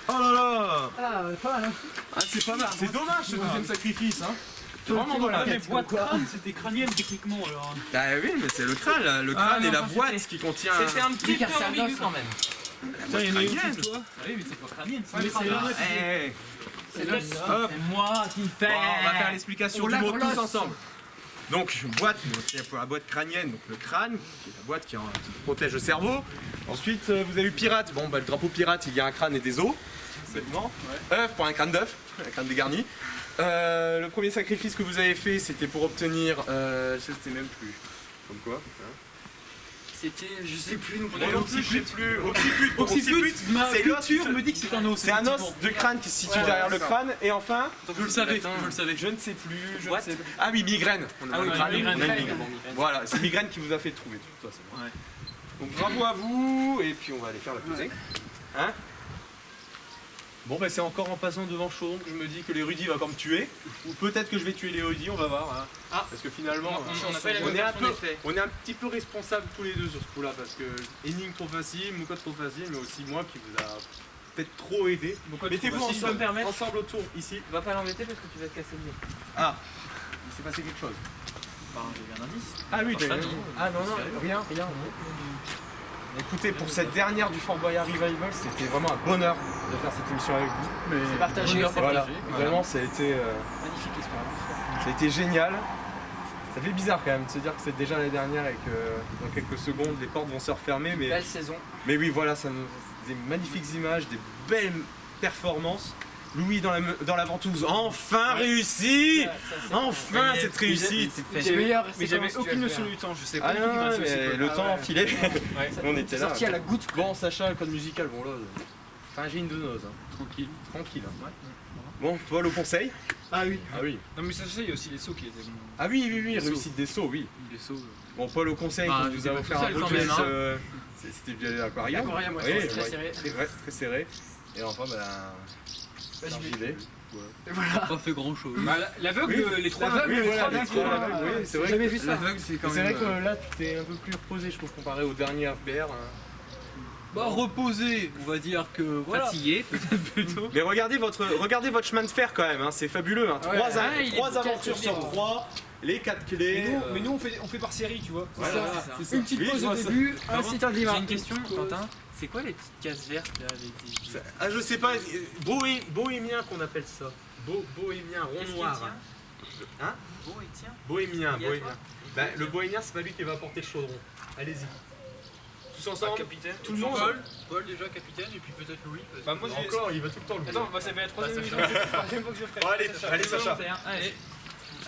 Oh là là. Ah, pas mal, hein. Ah, c'est pas mal. C'est dommage ce deuxième sacrifice, hein. C'est vraiment dommage. Les boîtes crâne, c'était crânienne techniquement alors. Ah oui, mais c'est le crâne, là. Le crâne et la boîte qui contient. C'était un petit peu ambigu quand même. Putain, il y en a une crânienne. aussi, toi. Ah oui, mais c'est pas crânienne. Eh, C'est moi qui fais. on va faire l'explication du mot tous ensemble. Donc boîte, c'est pour la boîte crânienne, donc le crâne, qui est la boîte qui protège le cerveau. Ensuite vous avez eu pirate, bon bah le drapeau pirate il y a un crâne et des os, bêtement. œuf pour un crâne d'œuf, un crâne dégarni. Le premier sacrifice que vous avez fait c'était pour obtenir, je sais même plus, comme quoi hein. C'était, je sais plus, nous Moi non plus, je sais plus. Occiput, Ma c'est l'os. culture me dit que c'est un os. C'est un os de crâne qui se situe derrière le crâne. Et enfin, Je le savais, je le savais. je ne sais plus. Ah oui, migraine. Ah oui, migraine. Voilà, c'est migraine qui vous a fait trouver. Toi, c'est bon. Donc bravo à vous. Et puis on va aller faire la pesée. Hein? Bon, bah c'est encore en passant devant Chaudron que je me dis que l'érudit va encore me tuer. Ou peut-être que je vais tuer l'érudit, on va voir. Hein. Ah. Parce que finalement, on est un petit peu responsables tous les deux sur ce coup-là. Parce que énigme trop facile, Mouka trop facile, mais aussi moi qui vous a peut-être trop aidé. Mettez-vous ensemble autour ici. Va pas l'embêter parce que tu vas te casser le nez. Ah, il s'est passé quelque chose. J'ai eu un indice. Ah oui, non, rien. Écoutez, pour cette dernière du Fort Boyard Revival, c'était vraiment un bonheur de faire cette émission avec vous. C'est partagé. Voilà, vraiment, ça a été Magnifique expérience. ça a été génial. Ça fait bizarre quand même de se dire que c'est déjà la dernière et que dans quelques secondes les portes vont se refermer. Mais, Belle saison. mais oui, voilà, ça nous des magnifiques images, des belles performances. Louis dans la ventouse, enfin réussi! Enfin cette réussite! Mais j'avais aucune notion du temps, je sais pas. Ah non, mais le temps filait. On était là. Sorti à la goutte. Bon, Sacha, code musical, bon là. Enfin, j'ai une dose, hein. Tranquille. Hein. Bon, Paul au conseil. Ah oui. Ah oui. Non mais ça, il y a aussi les sauts qui étaient bons. Ah oui, réussite des sauts, oui. Les sauts. Bon, Paul au conseil, Ah, qui nous a pas offert tout un seul beau quand même, quiz, hein. c'était bien l'aquarium. L'aquarium, ouais, Oui, très serré. Très serré. Et enfin, j'y vais. Et voilà. Pas fait grand chose. L'aveugle, les trois aveugles, oui, c'est vrai. Jamais vu ça. L'aveugle, c'est quand C'est même. vrai que là, tu t'es un peu plus reposé, je trouve, comparé au dernier FBR. Bah, reposé, on va dire que. Voilà. Fatigué, peut-être plutôt. Mais regardez votre chemin de fer quand même, hein, c'est fabuleux. Hein. Ouais, Trois aventures sur 3, les 4 clés. Mais nous on fait par série, tu vois. Voilà, C'est ça. Une petite pause au début, un site un J'ai dimanche. une question, Quentin. C'est quoi les petites cases vertes là avec des. Ah, je sais pas, bohémien qu'on appelle ça. Bohémien, rond noir. Hein? Bohémien. Bah, le bohémien, c'est pas lui qui va porter le chaudron. Allez-y. Tous ensemble. Capitaine. Tout le monde. Paul déjà capitaine et puis peut-être Louis. Bah, moi, encore, il va tout le temps le Attends, ça va être la troisième fois que je le ferai. Bon, allez, Sacha.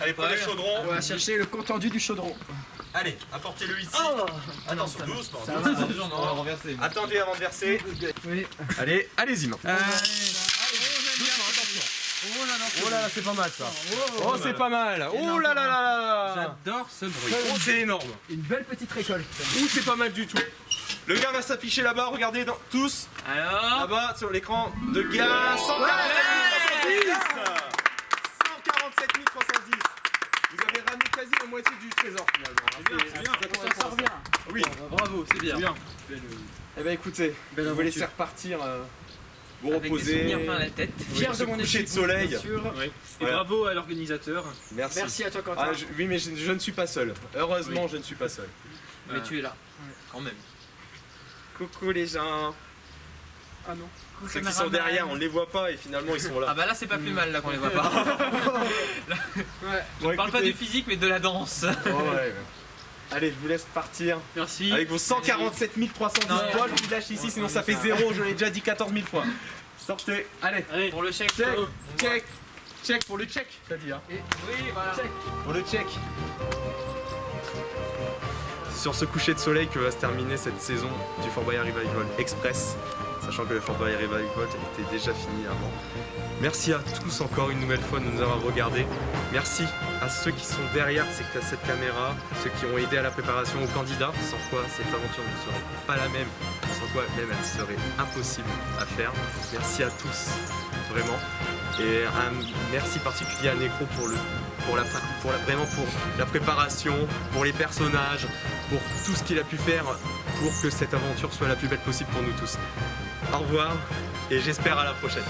Allez, prenez le chaudron. On va chercher le compte-rendu du chaudron. Allez, apportez-le ici. Attention, doucement. On va renverser. Attendez avant de verser. Oui. Allez, allez-y maintenant. Oh là là, c'est pas mal ça. Oh, c'est pas mal. Oh là là là là. J'adore ce bruit. Oh, c'est énorme. Une belle petite récolte. Ouh, c'est pas mal du tout. Le gars va s'afficher là-bas, regardez tous. Alors. Là-bas sur l'écran de gars. 147 310. Vous avez ramené quasi la moitié du trésor finalement. Ça revient. Oui. Bravo, c'est bien. Eh ben écoutez, je vais vous laisser repartir. Vous Avec des reposer. souvenirs plein la tête. Fier de mon coucher équipe, de soleil. bien sûr. Et bravo à l'organisateur. Merci. Merci à toi, Quentin. Ah, oui, mais je ne suis pas seul. Heureusement, je ne suis pas seul. Mais tu es là. Quand même. Coucou les gens. Ah non. Ceux qui sont derrière, on ne les voit pas et finalement ils sont là. Ah bah là c'est pas plus mal là qu'on les voit pas. Bon, On parle pas du physique mais de la danse. Oh, ouais. Allez, je vous laisse partir. Merci. Avec vos 147 310 balles qui lâchent ici, sinon ça fait 0. Je l'ai déjà dit 14 000 fois. Sortez. Allez. Pour le chèque. Check pour le check. T'as dit, hein. Oui, voilà. Pour le check. Sur ce coucher de soleil que va se terminer cette saison du Fort Boyard Revival Express, sachant que le Fort Boyard Revival était déjà fini avant. Merci à tous encore une nouvelle fois de nous avoir regardés. Merci à ceux qui sont derrière cette caméra, ceux qui ont aidé à la préparation aux candidats, sans quoi cette aventure ne serait pas la même, sans quoi même elle serait impossible à faire. Merci à tous, vraiment. Et un merci particulier à Necro pour la préparation, pour les personnages, pour tout ce qu'il a pu faire pour que cette aventure soit la plus belle possible pour nous tous. Au revoir et j'espère à la prochaine.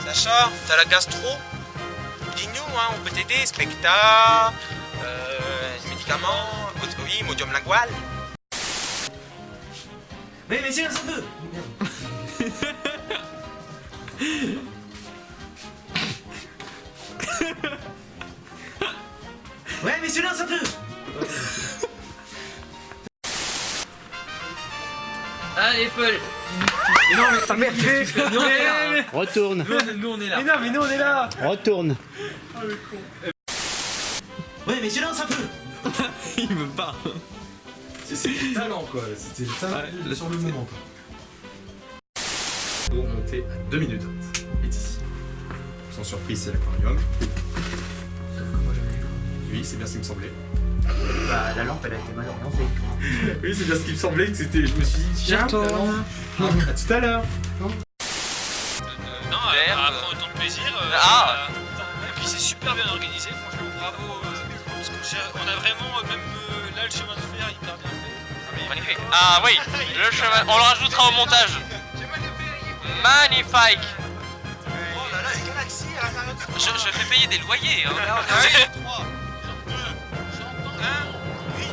Sacha, t'as la gastro? Dis-nous, hein, on peut t'aider, spectacle, médicaments, oui, modium lingual. Mais c'est un peu. Ouais, mais celui-là, ça peut. Allez, Paul. Mais non, mais ta mère fait. Nous, on est là. Retourne. Nous, on est là. Mais non, mais nous, on est là. Retourne. Ouais, mais celui-là, ça peut. Il me part. C'est le talent quoi, c'était le talent sur le moment quoi. Pour monter à 2 minutes est ici. Sans surprise, c'est l'aquarium. Oui, c'est bien ce qui me semblait. Bah, la lampe, elle a été mal orientée. Oui, c'est bien ce qui me semblait que c'était. Je me suis dit, tiens, talent. À tout à l'heure. Non, après autant de plaisir. Et puis c'est super bien organisé, franchement, bravo. Parce qu'on a vraiment, même là, le chemin de fer hyper bien fait. Magnifique. Ah oui, le chemin, on le rajoutera au montage. Magnifique. Oh là là, les galaxies à l'intérieur du Je fais payer des loyers. Hein. 3, 2, j'entends. 1, oui,